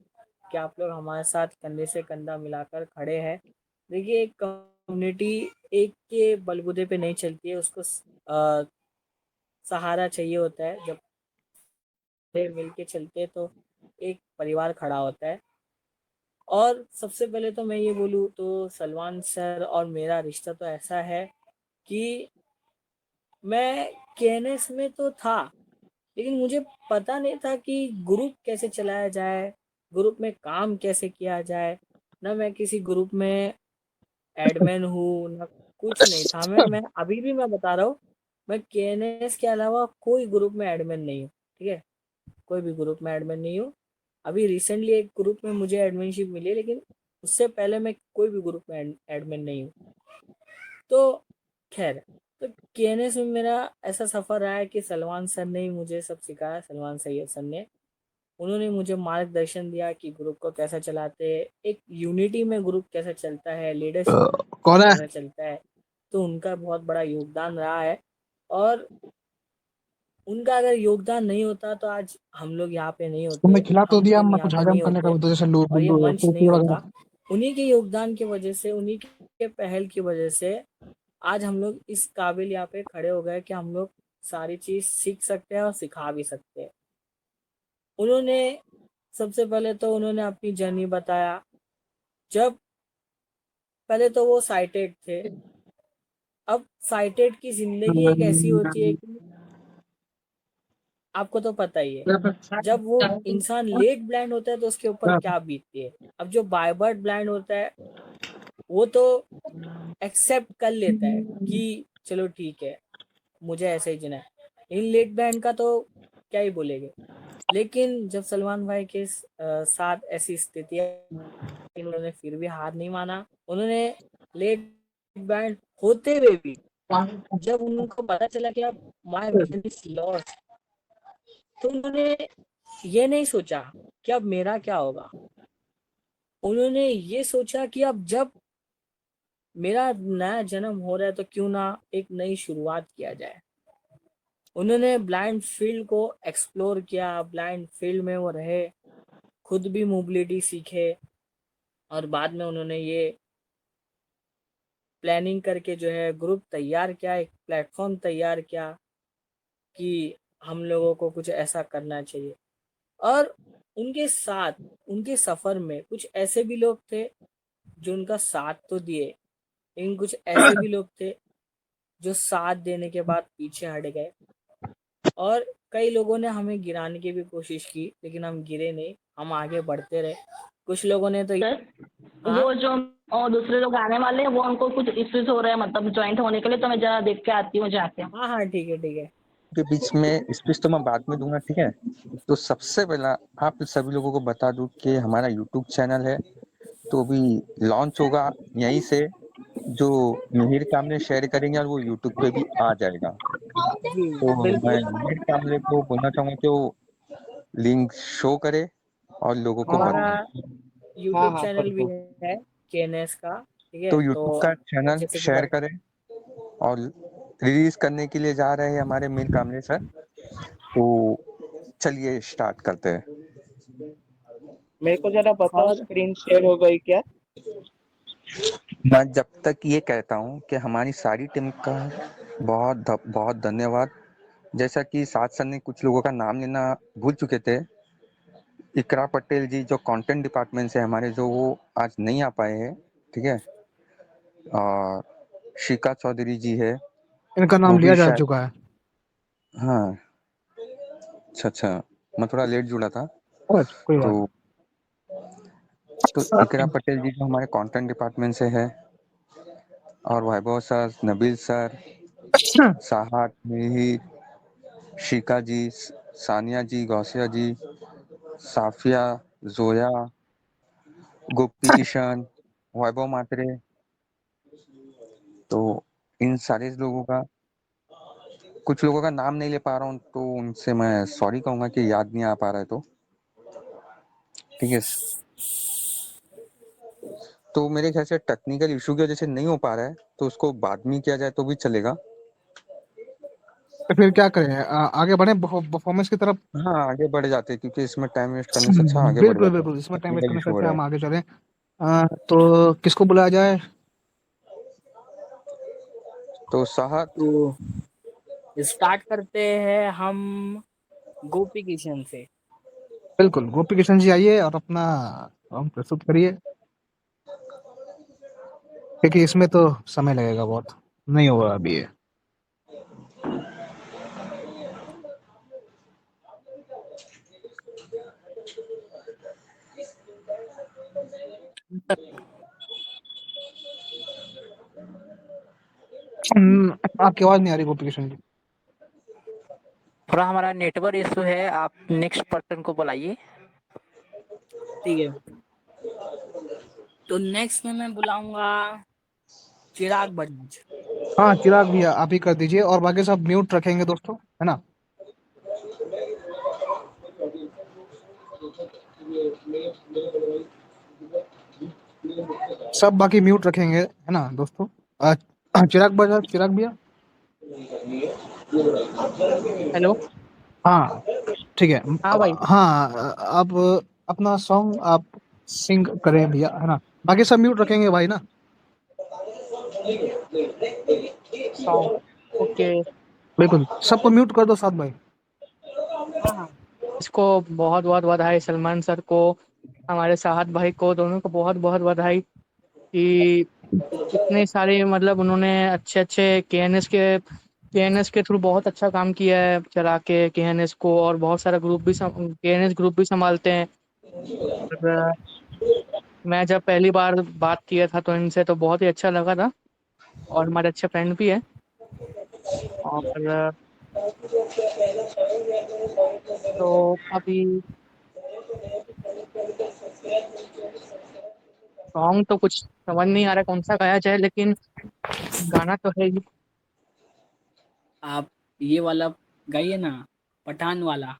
कि आप लोग हमारे साथ कंधे से कंधा मिलाकर खड़े हैं। देखिए, एक कम्युनिटी एक के बलबूते पे नहीं चलती है, उसको सहारा चाहिए होता है। जब मिल के चलते हैं तो एक परिवार खड़ा होता है। और सबसे पहले तो मैं ये बोलूँ तो सलमान सर और मेरा रिश्ता तो ऐसा है कि मैं केएनएस में तो था, लेकिन मुझे पता नहीं था कि ग्रुप कैसे चलाया जाए, ग्रुप में काम कैसे किया जाए। ना मैं किसी ग्रुप में एडमिन हूँ, ना कुछ नहीं था। मैं अभी भी मैं बता रहा हूँ, मैं केएनएस के अलावा कोई ग्रुप में एडमिन नहीं हूँ। ठीक है, कोई भी ग्रुप में एडमिन नहीं हूँ। अभी रिसेंटली एक ग्रुप में मुझे एडमिनशिप मिली, लेकिन उससे पहले मैं कोई भी ग्रुप में एडमिन नहीं हूँ। तो खैर, तो केएनएस में मेरा ऐसा सफर रहा है कि सलमान सर ने ही मुझे सब सिखाया, सलमान सैयद सर ने। उन्होंने मुझे मार्गदर्शन दिया कि ग्रुप को कैसे चलाते हैं, एक यूनिटी में ग्रुप कैसे चलता है, लीडरशिप कौन है? कैसे चलता है। तो उनका बहुत बड़ा योगदान रहा है, और उनका अगर योगदान नहीं होता तो आज हम लोग यहाँ पे नहीं तुमने होते, खिला तो हम दिया, टीम मैं यहाँ कुछ पे हजम नहीं करने का होते, भी तो जैसे लूडो और ये मंच नहीं वगैरह। होता। उन्हीं के योगदान की वजह से, उन्हीं के पहल की वजह से आज हम लोग इस काबिल यहाँ पे खड़े हो गए कि हम लोग सारी चीज सीख सकते हैं और सिखा भी सकते हैं। उन्होंने सबसे पहले तो उन्होंने अपनी जर्नी बताया। जब पहले तो वो साइटेड थे, अब साइटेड की जिंदगी एक ऐसी होती है कि आपको तो पता ही है, जब वो इंसान लेट ब्लाइंड होता है तो उसके ऊपर क्या बीतती है। अब जो बायबर्ड ब्लाइंड होता है वो तो एक्सेप्ट कर लेता है कि चलो ठीक है, मुझे ऐसे ही जीना है। इन लेट ब्लाइंड का तो क्या ही बोलेंगे। लेकिन जब सलमान भाई के साथ ऐसी स्थिति है, उन्होंने फिर भी हार नहीं माना। उन्होंने लेट ब्लाइंड होते हुए भी जब उनको पता चला कि अब माय विजन इज लॉस्ट, तो उन्होंने ये नहीं सोचा कि अब मेरा क्या होगा। उन्होंने ये सोचा कि अब जब मेरा नया जन्म हो रहा है तो क्यों ना एक नई शुरुआत किया जाए। उन्होंने ब्लाइंड फील्ड को एक्सप्लोर किया, ब्लाइंड फील्ड में वो रहे, खुद भी मोबिलिटी सीखे, और बाद में उन्होंने ये प्लानिंग करके जो है ग्रुप तैयार किया, एक प्लेटफॉर्म तैयार किया कि हम लोगों को कुछ ऐसा करना चाहिए। और उनके साथ उनके सफर में कुछ ऐसे भी लोग थे जो उनका साथ तो दिए, लेकिन कुछ ऐसे भी लोग थे जो साथ देने के बाद पीछे हट गए, और कई लोगों ने हमें गिराने की भी कोशिश की, लेकिन हम गिरे नहीं, हम आगे बढ़ते रहे। कुछ लोगों ने तो वो जो और दूसरे लोग आने वाले हैं, वो उनको कुछ इश्यूज हो रहे हैं मतलब ज्वाइंट होने के लिए, तो मैं जरा देख के आती हूँ जाके। हाँ हाँ ठीक है ठीक है। के बीच में स्पीच तो मैं बाद में दूंगा, ठीक है। तो सबसे पहला आप सभी लोगों को बता दूं कि हमारा यूट्यूब चैनल है, तो अभी लॉन्च होगा यहीं से, जो मिहिर कामले शेयर करेंगे और वो यूट्यूब पे भी आ जाएगा। जी तो मैं बिल्कुल। मिहिर कामले को बोलना चाहूंगा कि वो लिंक शो करे और लोगों को हमारा बताए। यूट्यूब चैनल भी है केएनएस का, ठीक है। तो तो यूट्यूब का चैनल जैसे कि शेयर करें, और रिलीज करने के लिए जा रहे हैं हमारे मिहिर कामले सर। तो चलिए स्टार्ट करते हैं। मेरे को जरा बताओ, और स्क्रीन शेयर हो गई क्या? मैं जब तक ये कहता हूँ कि हमारी सारी टीम का बहुत बहुत धन्यवाद। जैसा कि साथ सर ने कुछ लोगों का नाम लेना भूल चुके थे, इकरा पटेल जी जो कंटेंट डिपार्टमेंट से हमारे, जो वो आज नहीं आ पाए हैं, ठीक है। और शिका चौधरी जी है, इनका वो नाम भी लिया जा शायद, चुका है। हाँ अच्छा, मैं थोड़ा लेट जुड़ा था। कोई तो बात इकरा पटेल जी जो हमारे कंटेंट डिपार्टमेंट से है, और वैभव सर, नबील सर, नहीं। साहत, मिहिर, शिका जी, सानिया जी, गौसिया जी, साफिया, जोया, गोपी किशन, वैभव मात्रे, तो इन सारे लोगों का, कुछ लोगों का नाम नहीं ले पा रहा हूँ तो उनसे मैं सॉरी कहूंगा कि याद नहीं आ पा रहा है। तो ठीक है, तो मेरे ख्याल से टेक्निकल इशू की वजह से नहीं हो पा रहा है, तो उसको बाद में किया जाए तो भी चलेगा। तो फिर क्या करें, आगे बढ़े परफॉर्मेंस की तरफ? हाँ आगे बढ़ जाते हैं, क्योंकि इसमें टाइम वेस्ट करने से अच्छा आगे बढ़ बिल्कुल जाते हैं। बिल्कुल, इसमें टाइम वेस्ट टेक्निकल करने से इशू हो अच्छा रहा हम है। आगे चलें। तो किसको बुलाया जाए? तो साहत, तो स्टार्ट करते हैं हम गोपी किशन से। बिल्कुल, गोपी किशन जी आइए और अपना हम प्रस्तुत करिए, क्योंकि इसमें तो समय लगेगा बहुत, नहीं होगा अभी ये। आपकी आवाज नहीं आ रही गोपी किशन जी। थोड़ा हमारा नेटवर्क इशू है, आप नेक्स्ट पर्सन को बुलाइए। ठीक है, तो नेक्स्ट में मैं बुलाऊंगा चिराग बजाज। हाँ चिराग भैया आप ही कर दीजिए, और बाकी सब म्यूट रखेंगे दोस्तों, है ना। सब बाकी म्यूट रखेंगे, है ना दोस्तों। चिराग भैया। हेलो। हाँ ठीक है। हाँ भाई। हाँ अब अपना सॉन्ग आप सिंग करें भैया, है ना। बाकी सब म्यूट रखेंगे भाई ना। सॉन्ग। ओके। बिल्कुल सबको म्यूट कर दो साथ भाई। हाँ, इसको बहुत बहुत बधाई, सलमान सर को, हमारे साहत भाई को, दोनों को बहुत बहुत बधाई कि इतने सारे मतलब उन्होंने अच्छे अच्छे केएनएस के थ्रू बहुत अच्छा काम किया है, चला के केएनएस को, और बहुत सारा ग्रुप भी केएनएस ग्रुप भी संभालते हैं। और मैं जब पहली बार बात किया था तो इनसे तो बहुत ही अच्छा लगा था, और हमारे अच्छे फ्रेंड भी है। और तो अभी सॉन्ग तो कुछ समझ नहीं आ रहा कौन सा गाया जाए, लेकिन गाना तो है ही। आप ये वाला गाइए ना, पठान वाला।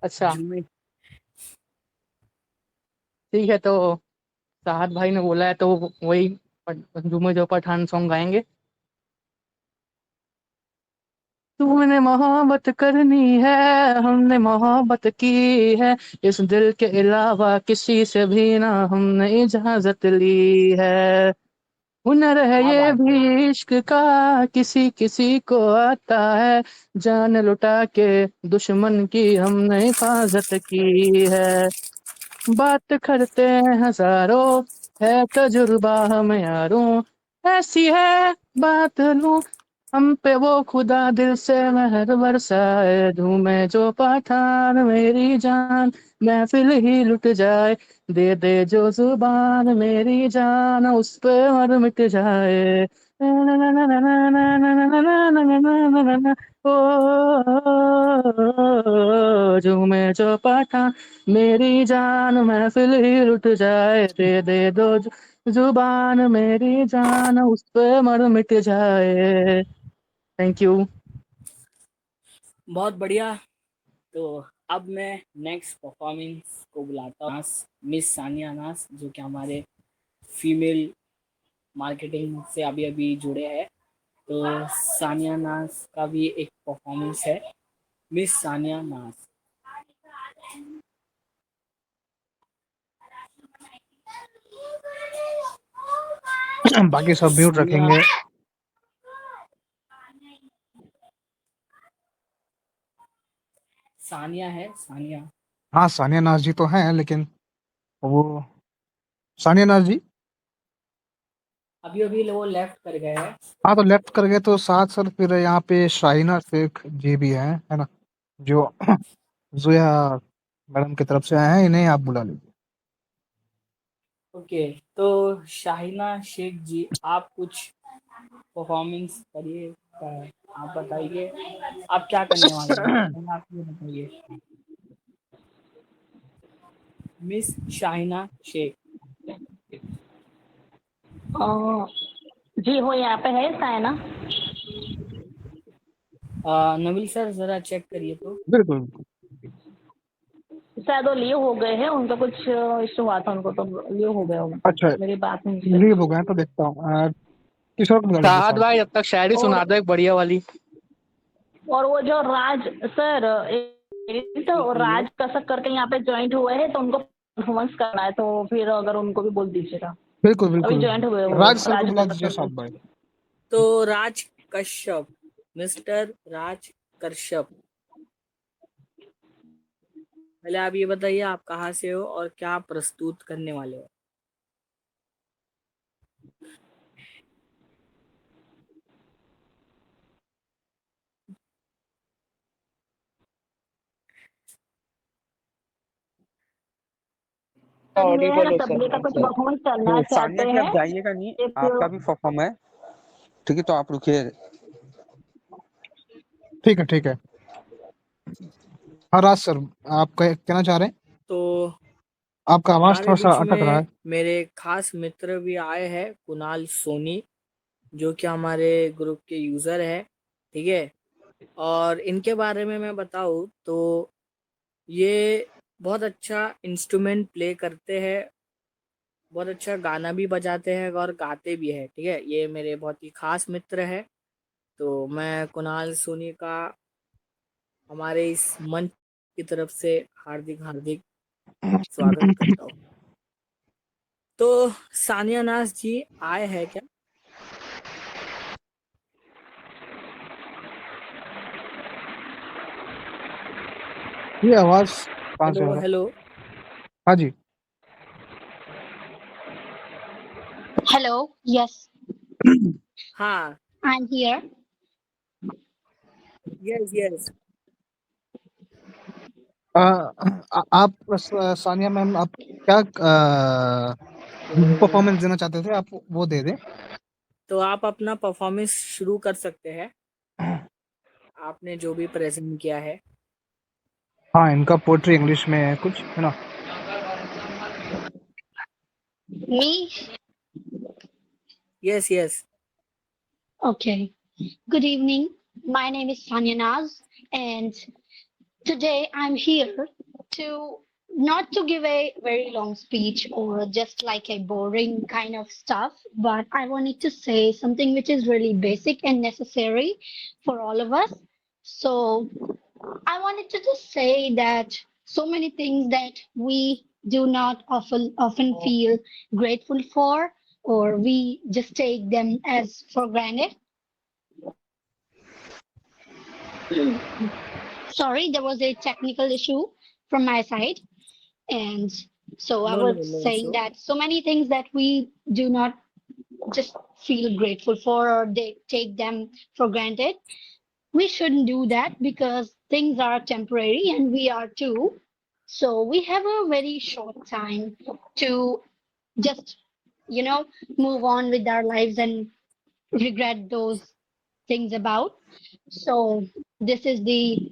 अच्छा झूमे। ठीक है, तो साहत भाई ने बोला है तो वही झूमे जो पठान सॉन्ग गाएंगे। तूने मोहब्बत करनी है, हमने मोहब्बत की है, इस दिल के अलावा किसी से भी ना हमने इजाजत ली है। हुनर है क्या ये बात है। भी इश्क का, किसी किसी को आता है, जान लुटा के दुश्मन की हमने हिफाजत की है। बात करते हैं हजारों, है तजुर्बा हम यारों, ऐसी है बात लूं हम पे वो खुदा दिल से मेहर बरसाए, झूमे जो पठान मेरी जान, महफिल ही लुट जाए, दे दे जो जुबान मेरी जान उस पे मर मिट जाए। ओ झूमे जो पठान मेरी जान, महफिल ही लुट जाए, दे दो जुबान मेरी जान उस पे मर मिट जाए। Thank you. बहुत बढ़िया। तो अब मैं नेक्स्ट परफॉर्मेंस को बुलाता हूँ, मिस सानिया नास, जो कि हमारे फीमेल मार्केटिंग से अभी अभी जुड़े हैं। तो सानिया नास का भी एक परफॉर्मेंस है, मिस सानिया नास। बाकी सब म्यूट सानिया। रखेंगे। सानिया है, सानिया। हाँ सानिया नाज जी तो हैं, लेकिन वो सानिया नाज जी। अभी अभी वो लेफ्ट कर गए हैं। हाँ तो लेफ्ट कर गए तो साथ सर फिर यहाँ पे शाहिना शेख जी भी हैं, है ना, जो जोया मैडम की तरफ से आए हैं, इन्हें आप बुला लीजिए। ओके, तो शाहिना शेख जी, आप कुछ परफॉर्मेंस करिए। आप बताइए, आप क्या करने वाले हैं, पहले आप ये बताइए। मिस शाहिना शेख। जी वो यहाँ पे है सायना। नवील सर जरा चेक करिए तो। बिल्कुल। शायद वो लीव हो गए हैं, उनका कुछ इशू हुआ था उनको, तो लीव हो गए होंगे, अच्छा मेरी बात नहीं लीव हुई। हो गए हैं, तो देखता हूँ किशोर को बुला लीजिए साहत साथ। भाई जब तक शायरी सुना और दो एक बढ़िया वाली। और वो जो राज सर, तो राज कसक करके यहाँ पे ज्वाइंट हुए हैं, तो उनको परफॉर्मेंस करना है, तो फिर अगर उनको भी बोल दीजिएगा। बिल्कुल अभी बिल्कुल। ज्वाइंट हुए हैं वो राज सर को राज बुला कसक दीजिए साथ करके। भाई। तो राज कश्यप, मिस्टर राज कश्यप, पहले आप ये बताइए आप कहाँ से हो और क्या प्रस्तुत करने वाले हो। ऑडिबल ये हो सबले का सलमान कुछ सर। परफॉर्मेंस करना सानिया चाहते जी आप हैं। जाइएगा नहीं, एक आपका भी परफॉर्म है। ठीक है तो आप रुकिए। ठीक है ठीक है। हाँ राज सर, आप कहना चाह रहे हैं? तो आपका आवाज हमारे थोड़ा सा बीच अटक रहा में है। मेरे खास मित्र भी आए हैं, कुणाल सोनी, जो कि हमारे ग्रुप के यूज़र है, ठीक है। और इनके बारे में मैं बताऊँ तो ये बहुत अच्छा इंस्ट्रूमेंट प्ले करते हैं, बहुत अच्छा गाना भी बजाते हैं और गाते भी हैं, ठीक है। ये मेरे बहुत ही खास मित्र है। तो मैं कुणाल सोनी का हमारे इस मंच की तरफ से हार्दिक हार्दिक स्वागत करता हूँ। तो सानिया नाज जी आए हैं क्या? ये आवाज कहाँ से आ हेलो रहा? हेलो। हाँ जी। Hello, yes, हाँ, I'm here. Yes yes. आप सानिया मैम, आप क्या परफॉर्मेंस देना चाहते थे, आप वो दे दें। तो आप अपना परफॉर्मेंस शुरू कर सकते हैं, आपने जो भी प्रेजेंट किया है। हाँ, इनका पोएट्री इंग्लिश में है कुछ, है ना? Me? Yes yes. Okay. Good evening. My name is Sanya Naz, and today I'm here to not to give a very long speech or just like a boring kind of stuff, but I wanted to say something which is really basic and necessary for all of us. So I wanted to just say that so many things that we do not often feel grateful for, or we just take them as for granted. Sorry, there was a technical issue from my side. And so I no was no no saying issue. that so many things that we do not just feel grateful for, or they take them for granted. We shouldn't do that because things are temporary and we are too. So we have a very short time to just, move on with our lives and regret those things about. So this is the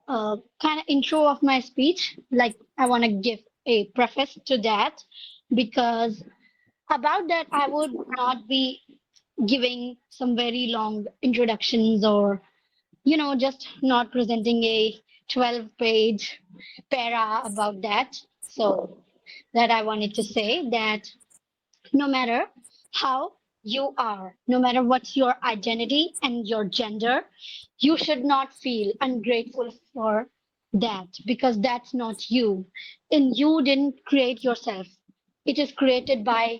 kind of intro of my speech. Like, I want to give a preface to that because about that, I would not be giving some very long introductions or, just not presenting a 12-page para about that. So, that I wanted to say that no matter how you are, no matter what's your identity and your gender, you should not feel ungrateful for that because that's not you. And you didn't create yourself, it is created by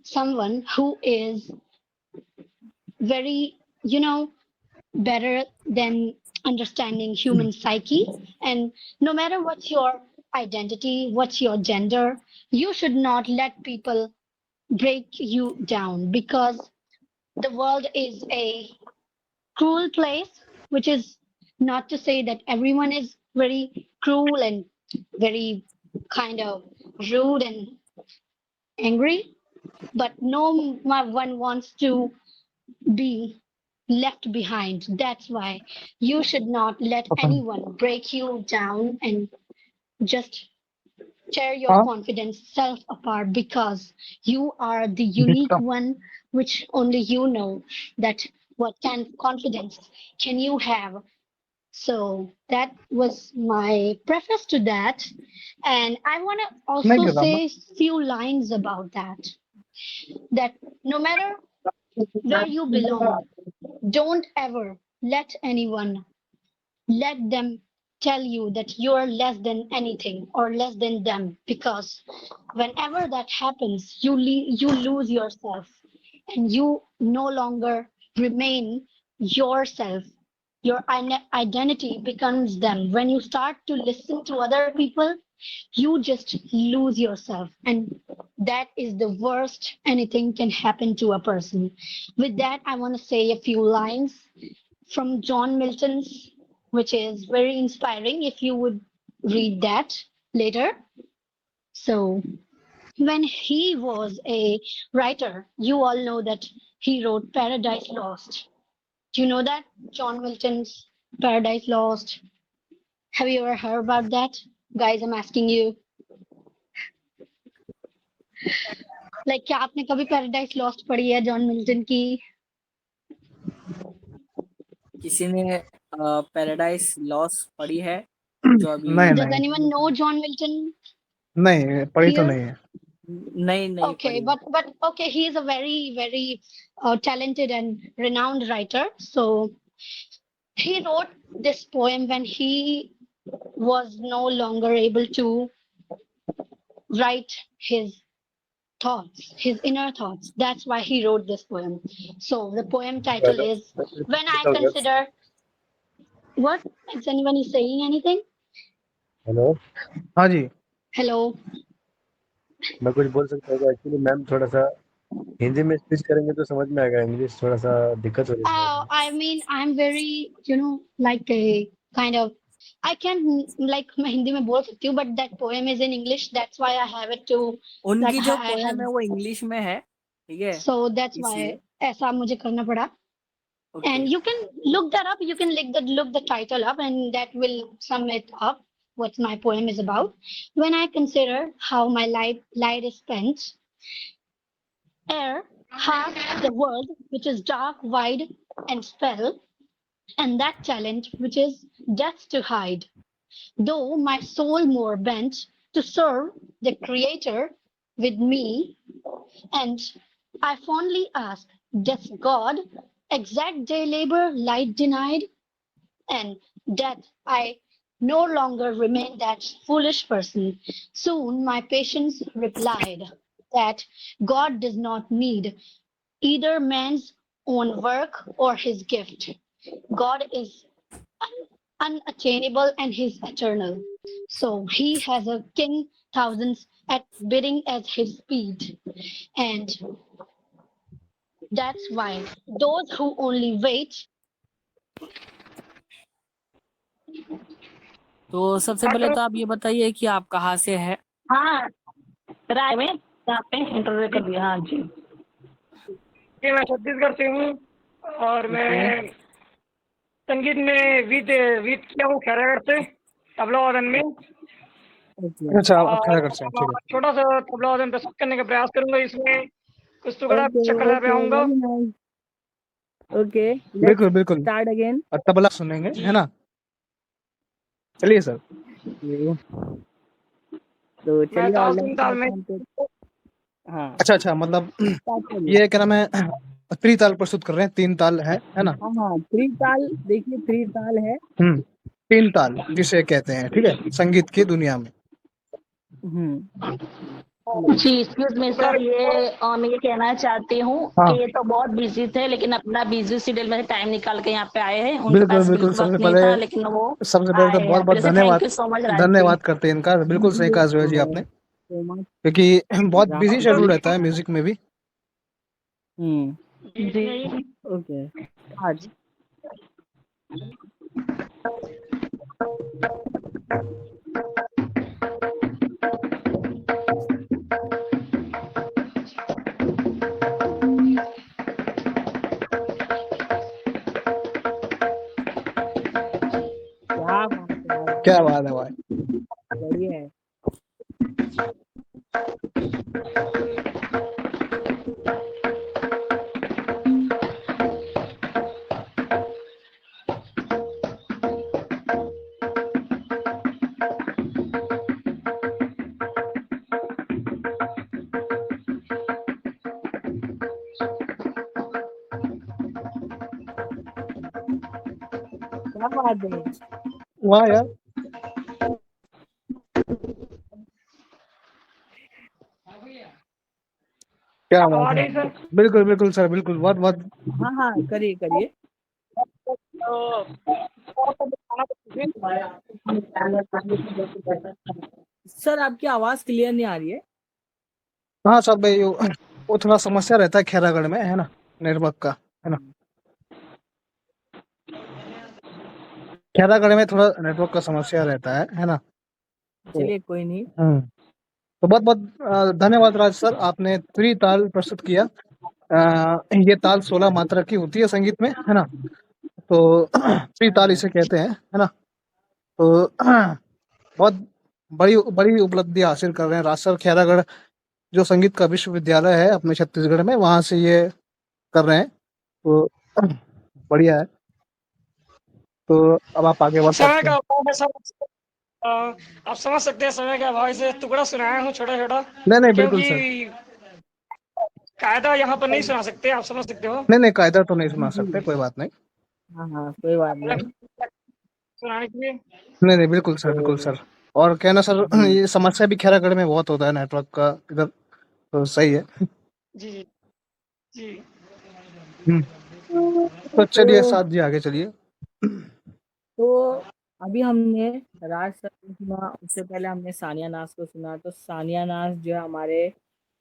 someone who is very, better than understanding human psyche. And no matter what's your identity, what's your gender, you should not let people break you down because the world is a cruel place, which is not to say that everyone is very cruel and very kind of rude and angry, but no one wants to be left behind. That's why you should not let anyone break you down and just tear your हाँ, confidence self apart because you are the unique दिखता। one, which only you know that what kind of confidence can you have. So that was my preface to that, and I want to नहीं also कर रहा मैं। say few lines about that no matter where you belong, don't ever let anyone let them tell you that you're less than anything or less than them because whenever that happens you lose yourself and you no longer remain yourself. Your identity becomes them. When you start to listen to other people, you just lose yourself, and that is the worst anything can happen to a person. With that, I want to say a few lines from John Milton's, which is very inspiring if you would read that later. So, when he was a writer, you all know that he wrote Paradise Lost. Do you know that? John Milton's Paradise Lost. Have you ever heard about that? Guys, I'm asking you. Like क्या आपने कभी paradise lost पढ़ी है John Milton की? किसी ने paradise loss पढ़ी है जो अभी नहीं Does नहीं anyone know John Milton नहीं, पढ़ी तो here? नहीं है। नहीं Okay, पढ़ी। but okay, he is a very talented and renowned writer. So he wrote this poem when he was no longer able to write his thoughts, his inner thoughts. That's why he wrote this poem. So the poem title is When I Consider. What? Is anyone saying anything? Hello, हाँ जी। Hello. मैं कुछ बोल सकता हूँ? Actually ma'am थोड़ा सा हिंदी में speech करेंगे तो समझ में आएगा, इंग्लिश थोड़ा सा दिक्कत हो रही है। I mean, I'm very, like a kind of, I can like मैं हिंदी में बोल सकती हूँ, but that poem is in English. That's why I have it to. उनकी like, जो I have. पोएम है वो इंग्लिश में है, ठीक है? So that's why इसलिए ऐसा मुझे करना पड़ा. And you can look that up. You can look the title up, and that will sum it up. What my poem is about. When I consider how my life is spent, ere half the world which is dark, wide, and fell, and that talent which is death to hide. Though my soul more bent to serve the Creator with me, and I fondly ask, does God exact day labor light denied? And death I no longer remain that foolish person. Soon my patience replied that God does not need either man's own work or his gift. God is unattainable and he's eternal. So he has a king thousands at bidding as his speed. And that's why those who only wait. तो सबसे पहले तो आप ये बताइए कि आप कहाँ से हैं? हाँ, राय में यहाँ पे इंटरव्यू कर दिया। हाँ जी, जी मैं छत्तीसगढ़ से हूँ और मैं संगीत में वीत किया हूँ खैरागढ़ से, तबला वादन में। अच्छा, आप खैरागढ़ से हैं, ठीक है। छोटा सा तबला वादन प्रस्तुत करने का प्रयास करूंगा, इसमें कुछ टुकड़ा चक्कर लगाऊंगा। ओके, बिल्कुल बिल्कुल। Start again. तबला सुनेंगे, है ना? चलिए सर। तो चलिए ताल सुन ताल में। हाँ अच्छा, मतलब ये क्या नाम है, त्रिताल प्रस्तुत कर रहे हैं, 3 ताल है ना? हाँ, त्रिताल, देखिए त्रिताल है। 3 ताल जिसे कहते हैं, ठीक है, संगीत की दुनिया में। जी एक्सक्यूज मी सर, मैं ये कहना चाहती हूँ कि ये तो बहुत बिजी थे, लेकिन अपना बिजी शेड्यूल में टाइम निकाल के यहाँ पे आए हैं। उनके पास बिल्कुल। बिल्कुल वक्त नहीं था, लेकिन वो सबसे पहले तो बहुत बहुत धन्यवाद करते हैं इनका। बिल्कुल सही कहा सुरेश जी आपने, क्योंकि बहुत बिजी शेड्यूल रहता है म्यूजिक में भी। जी ओके, आज क्या बात है भाई, बढ़िया है। क्या बात है, वाह यार। क्या बात है, बिल्कुल सर, बिल्कुल बहुत। हाँ करिए। सर आपकी आवाज क्लियर नहीं आ रही है। हाँ सर भाई, वो थोड़ा समस्या रहता है खैरागढ़ में, है ना, नेटवर्क का, है ना। खैरागढ़ में थोड़ा नेटवर्क का समस्या रहता है ना। चलिए कोई नहीं। तो बहुत धन्यवाद राज सर, आपने त्रिताल प्रस्तुत किया। ये ताल 16 मात्रा की होती है संगीत में, है ना। तो त्रिताल इसे कहते हैं, है ना। तो बहुत बड़ी उपलब्धि हासिल कर रहे हैं राज सर, खैरागढ़ जो संगीत का विश्वविद्यालय है अपने छत्तीसगढ़ में, वहाँ से ये कर रहे हैं, तो बढ़िया है। तो अब आप आगे बढ़ समय सकते का हैं। अभाव है सब। आप समझ सकते हैं समय के अभाव से टुकड़ा सुनाया हूँ छोटा छोटा, नहीं, नहीं, बिल्कुल सर। क्योंकि कायदा यहाँ पर नहीं सुना सकते, आप समझ सकते हो। नहीं, नहीं, कायदा तो नहीं सुना जी सकते, कोई बात नहीं। हाँ हाँ कोई बात नहीं। सुनाने के लिए नहीं, नहीं, बिल्कुल सर, बिल्कुल तो सर। और क्या है ना सर, जी ये समस्या भी खैरागढ़ में बहुत होता है नेटवर्क का इधर, तो सही है। जी जी जी। हुँ। तो चलिए तो साथ जी आगे चलिए। तो अभी हमने राज सर को सुना, उससे पहले हमने सानिया नाज को सुना। तो सानिया नाज जो है हमारे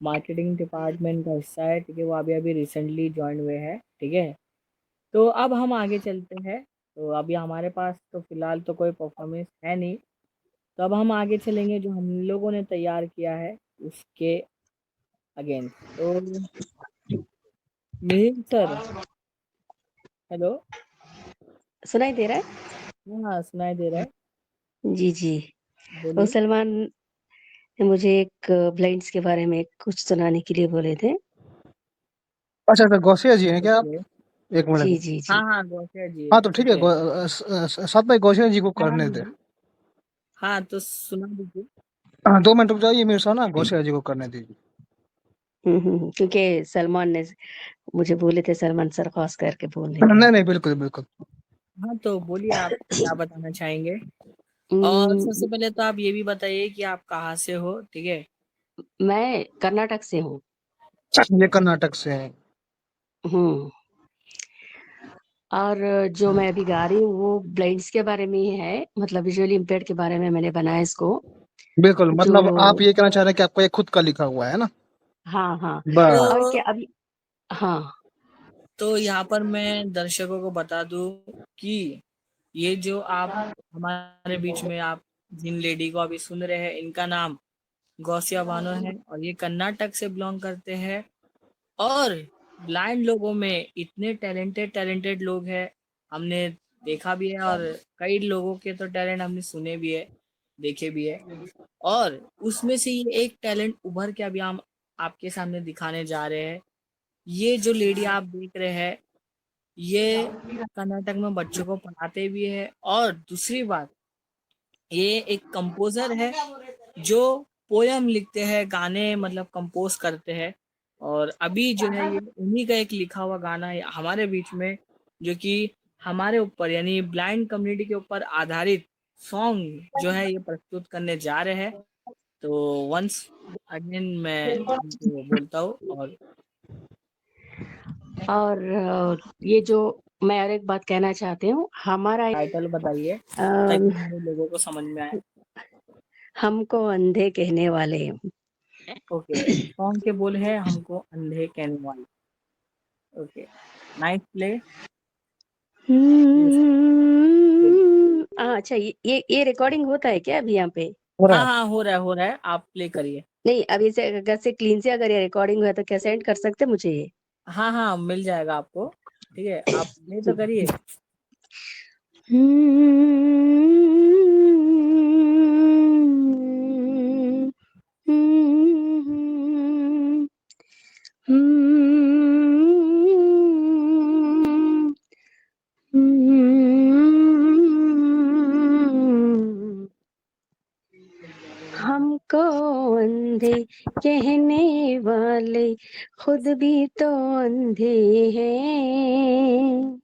मार्केटिंग डिपार्टमेंट का हिस्सा है, ठीक है। वो अभी अभी रिसेंटली ज्वाइन हुए हैं, ठीक है। तो अब हम आगे चलते हैं। तो अभी हमारे पास तो फिलहाल तो कोई परफॉर्मेंस है नहीं, तो अब हम आगे चलेंगे जो हम लोगों ने तैयार किया है उसके अगेंस्ट। तो मिहिर सर, हेलो। सुनाई दे रहा है? हाँ सुनाई दे रहा है, जी, जी। तो बोलिए। सलमान ने मुझे एक ब्लाइंड्स के बारे में कुछ सुनाने के लिए बोले थे। अच्छा, अच्छा, गौसिया जी हैं क्या आप? ओके। 1 मिनट। जी, जी, हाँ जी। हाँ गौसिया जी हाँ, है, तो ठीक ठीक है, है। साथ में गौसिया जी को हाँ करने दें। हाँ तो सुना दीजिए। हाँ, 2 मिनट रुक जाइए, मेरे साथ ना गौसिया जी को करने दीजिए। क्योंकि सलमान ने मुझे बोले थे, सलमान सर ख़ास करके बोलने के नहीं, लिए। नहीं, बिल्कुल, बिल्कुल। हाँ तो बोलिए आप क्या बताना चाहेंगे। और सबसे उम, पहले तो आप ये भी बताइए कि आप कहाँ से हो, ठीक है। मैं कर्नाटक से हूँ। ये कर्नाटक से हैं। हुँ। और जो मैं अभी गा रही हूँ वो ब्लाइंड्स के बारे में ही है, मतलब विजुअली इम्पेयर्ड के बारे में मैंने बनाया इसको। बिल्कुल, मतलब आप जो ये कहना चाह रहे हैं कि आपका ये खुद का लिखा हुआ है ना? हाँ, हाँ। और बस। तो क्या अभी हाँ। तो यहाँ पर मैं दर्शकों को बता दूं कि ये जो आप हमारे बीच में आप जिन लेडी को अभी सुन रहे हैं, इनका नाम गौसिया बानो है और ये कर्नाटक से बिलोंग करते हैं। और ब्लाइंड लोगों में इतने टैलेंटेड टैलेंटेड लोग हैं, हमने देखा भी है, और कई लोगों के तो टैलेंट हमने सुने भी है, देखे भी है। और उसमें से ये एक टैलेंट उभर के अभी हम आपके सामने दिखाने जा रहे हैं। ये जो लेडी आप देख रहे हैं, ये कर्नाटक में बच्चों को पढ़ाते भी है, और दूसरी बात ये एक कंपोजर है जो पोयम लिखते हैं, गाने मतलब कंपोज करते हैं। और अभी जो है ये उन्हीं का एक लिखा हुआ गाना है हमारे बीच में, जो कि हमारे ऊपर यानी ब्लाइंड कम्युनिटी के ऊपर आधारित सॉन्ग जो है ये प्रस्तुत करने जा रहे हैं। तो वंस अगेन मैं इनको बोलता हूँ। और ये जो मैं और एक बात कहना चाहती हूँ, हमारा टाइटल बताइए अम, ताकि हमारे लोगों को समझ में आए। हमको अंधे कहने वाले। ओके, सॉन्ग के बोल है हमको अंधे कहने वाले। Okay, nice play. अच्छा, ये रिकॉर्डिंग होता है क्या अभी यहाँ पे? हाँ हाँ हो रहा है, आप प्ले करिए। नहीं, अभी से अगर से क्लीन से अगर ये रिकॉर्डिंग हुआ तो क्या सेंड कर सकते मुझे ये? हाँ हाँ मिल जाएगा आपको, ठीक है। आप प्ले तो करिए। हमको अंधे कहने वाले खुद भी तो अंधे हैं।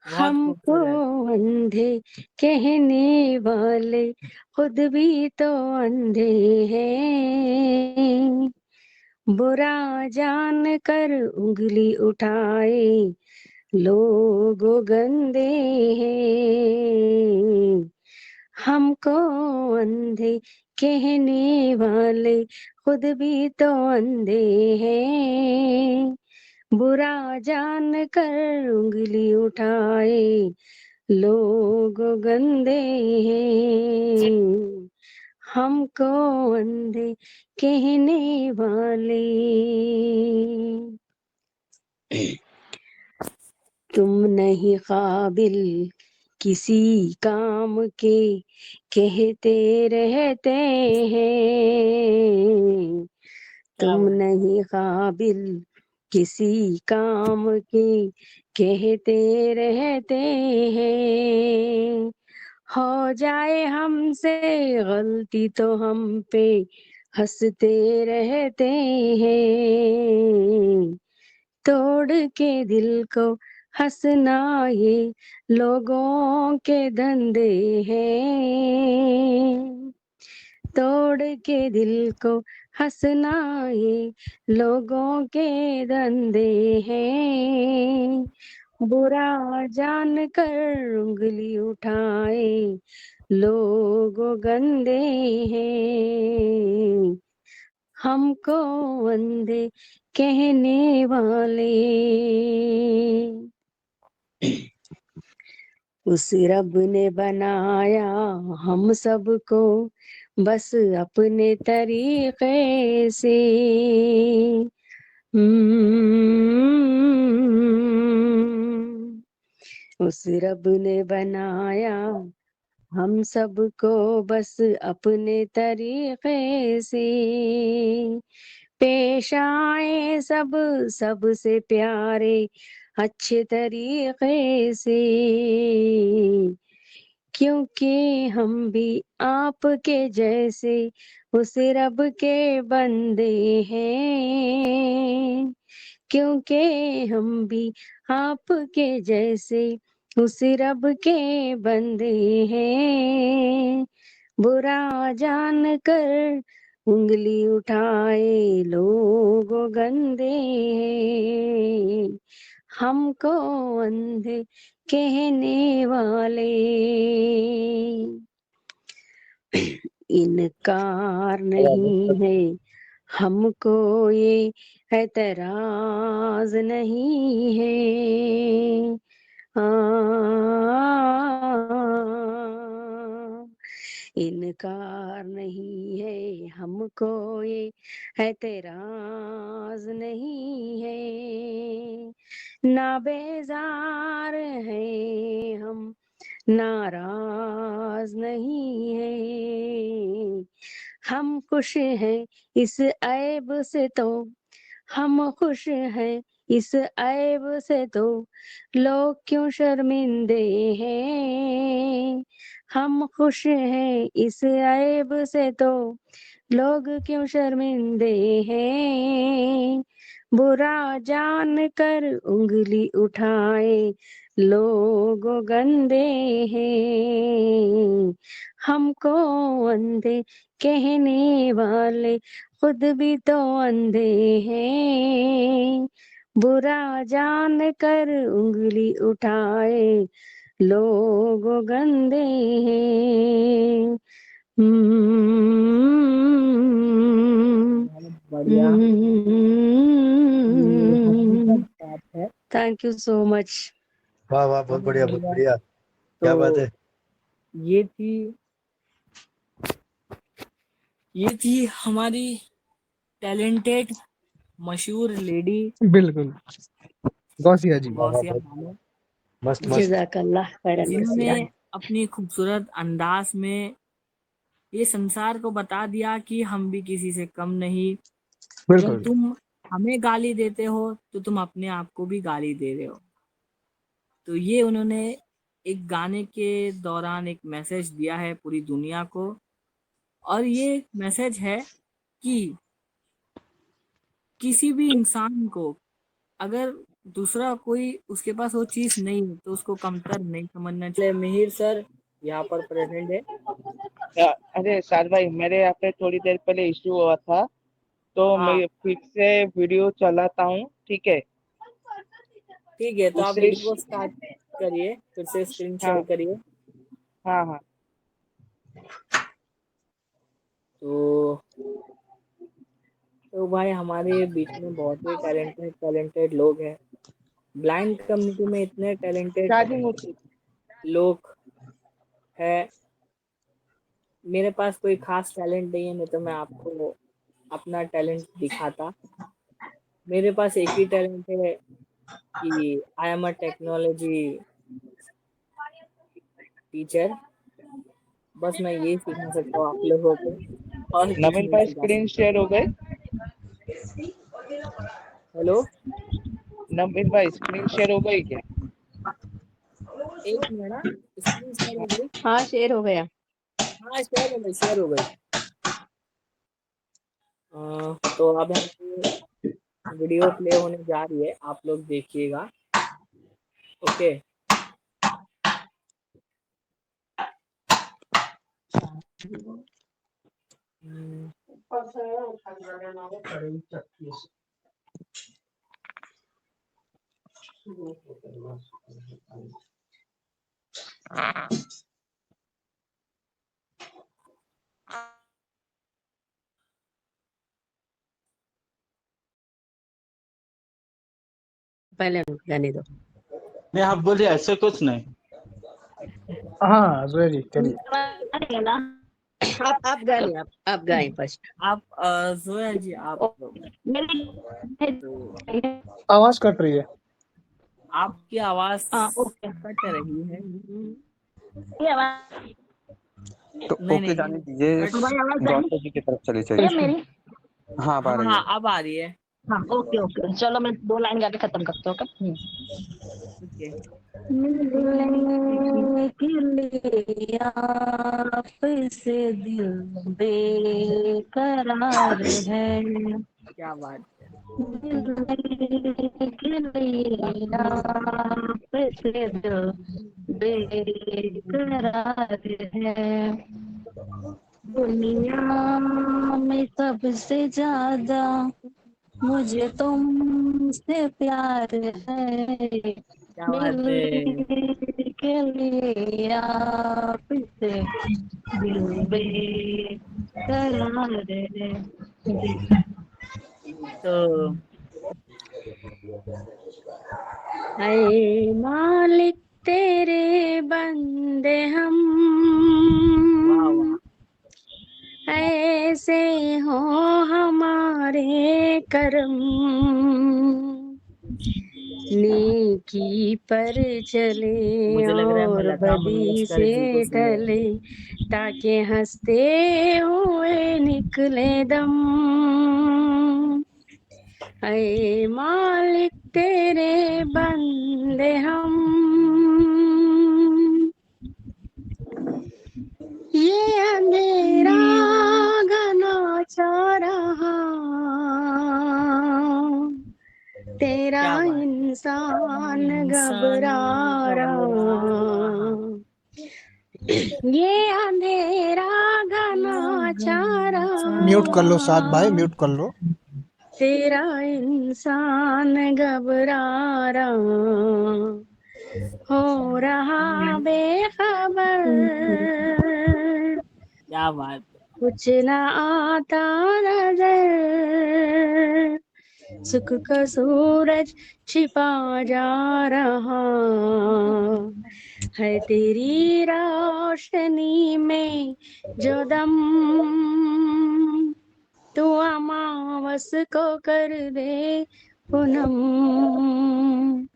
बहुत हमको खूबसूरत। अंधे कहने वाले खुद भी तो अंधे हैं। बुरा जान कर उंगली उठाए लोग गंदे हैं। हमको अंधे कहने वाले खुद भी तो अंधे हैं। बुरा जान कर उंगली उठाए लोग गंदे हैं। हमको अंधे कहने वाले। तुम नहीं काबिल किसी काम के कहते रहते हैं। तुम नहीं काबिल किसी काम के कहते रहते हैं, हो जाए हमसे गलती तो हम पे हंसते रहते हैं, तोड़ के दिल को हंसना ये लोगों के धंधे हैं, तोड़ के दिल को हंसना ये लोगों के धंधे हैं, बुरा जान कर उंगली उठाए लोग गंदे हैं, हमको अंधे कहने वाले, उस रब ने बनाया हम सबको बस अपने तरीके से, उस रब ने बनाया हम सबको बस अपने तरीके से, पेश आए सब सबसे प्यारे अच्छे तरीके से, क्योंकि हम भी आपके जैसे उस रब के बंदे हैं, क्योंकि हम भी आपके जैसे उस रब के बंदे हैं, बुरा जान कर उंगली उठाए लोग गंदे हैं, हमको अंधे कहने वाले, इनकार नहीं है हमको ये एतराज नहीं है, इनकार नहीं है हमको ये एतराज नहीं है, ना बेजार है हम नाराज नहीं है, हम खुश हैं इस ऐब से तो, हम खुश हैं इस ऐब से तो लोग क्यों शर्मिंदे हैं, हम खुश हैं इस ऐब से तो लोग क्यों शर्मिंदे हैं, बुरा जान कर उंगली उठाए लोग गंदे हैं, हमको अंधे कहने वाले खुद भी तो अंधे हैं, बुरा जान कर उंगली उठाए लोग गंदे हैं। बढ़िया, बात है। Thank you so much. वाह वाह, बहुत बढ़िया, बहुत बढ़िया, क्या बात है। ये थी हमारी टैलेंटेड मशहूर लेडी बिल्कुल गौसिया जी। गौसिया बानो, मस्त जज़ाकल्लाह खैरन जिन्होंने वसीला। अपनी खूबसूरत अंदाज में ये संसार को बता दिया कि हम भी किसी से कम नहीं, अगर तुम हमें गाली देते हो तो तुम अपने आप को भी गाली दे रहे हो। तो ये उन्होंने एक गाने के दौरान एक मैसेज दिया है पूरी दुनिया को, और ये मैसेज है कि किसी भी इंसान को अगर दूसरा कोई उसके पास वो चीज नहीं है तो उसको कमतर नहीं समझना चाहिए। मिहिर सर यहाँ पर प्रेजेंट है। अरे साद भाई, मेरे यहाँ पे थोड़ी देर पहले इश्यू हुआ था, तो हाँ। मैं फिर से वीडियो चलाता हूँ, ठीक है। ठीक है, तो आप वीडियो को स्टार्ट करिए, फिर से स्क्रीन शेयर करिए। हाँ हाँ। तो भाई हमारे बीच में बहुत ही टैलेंटेड लोग हैं। ब्लाइंड कम्युनिटी में इतने टैलेंटेड लोग हैं। मेरे पास कोई खास टैलेंट नहीं है, नहीं तो मैं आपको अपना टैलेंट दिखाता। मेरे पास एक ही टैलेंट है कि I am a technology teacher, बस मैं यही सिखा सकता हूँ आप लोगों को। और नवीन भाई स्क्रीन शेयर हो गए। हेलो, नवीन भाई स्क्रीन शेयर हो गई क्या? एक मिनट ना, स्क्रीन शेयर हो गई। हाँ शेयर हो गया। हाँ शेयर हो गई, शेयर हो गई। तो अब हमारी वीडियो प्ले होने जा रही है, आप लोग देखिएगा। ओके। पहले गाने दो। नहीं आप बोलिए, ऐसे कुछ नहीं। हाँ जोया जी चलिए। आप गाने, आप गाएं फर्स्ट। आप जोया जी, आप आवाज कट रही है। आपकी आवाज कट रही है। तो नहीं, ओके नहीं, जाने दीजिए, डॉक्टर जी की तरफ चले ये चलिए। मेरी हाँ अब आ रही है। हाँ अब आ रही है। हाँ ओके ओके, चलो मैं 2 लाइन गा के खत्म करता हूँ। ओके। ओके। मिलने के लिए आपसे दिल बेकरार है। क्या बात है। मिलने के लिए आपसे दिल बेकरार है। दुनिया में सबसे ज्यादा मुझे तुमसे प्यार है। क्या बात है। मिलने के लिए आपसे दिल बेकरार है। तो ऐ मालिक तेरे बंदे हम, वाह वाह, ऐसे हो हमारे करम, नेकी पर चले मुझे लग रहा है मैं और लता बदी मंगेशकर जी को से सुन रहा हूँ। टले, ताकि हंसते हुए निकले दम। ऐ मालिक तेरे बंदे हम, ये अंधेरा घना छा रहा, तेरा क्या बात है। इंसान इंसान घबरा घबरा रहा, रहा, ये अंधेरा घना छा म्यूट कर लो साथ भाई, रहा, म्यूट कर लो। तेरा इंसान घबरा रहा, हो रहा बेखबर, क्या बात है। कुछ न आता नजर, सुख का सूरज छिपा जा रहा है, तेरी रोशनी में जो दम, तू अमावस को कर दे पूनम,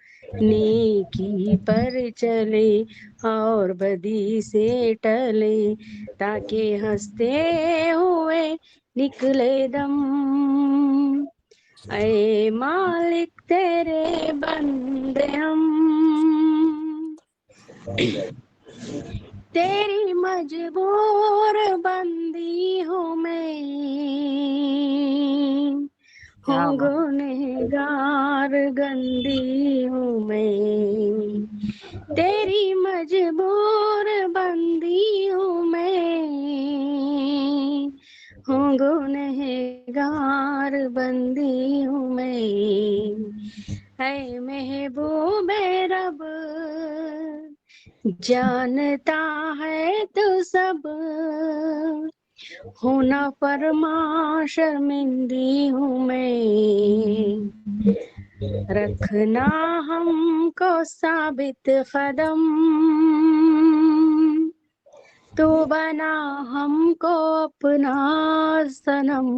नेकी पर चले और बदी से टले, ताकि हंसते हुए निकले दम। ऐ मालिक तेरे बंदे हम, तेरी मजबूर बंदी हूँ मैं, क्या हूँ बात। गुनहगार गंदी हूँ मैं, तेरी मजबूर बंदी हूँ मैं, हूँ गुनहगार बंदी हूँ मैं। है महबूबे रब, जानता है तू सब, होना फरमा शर्मिंदी हूँ मैं, रखना हमको साबित कदम, तू बना हमको अपना सनम,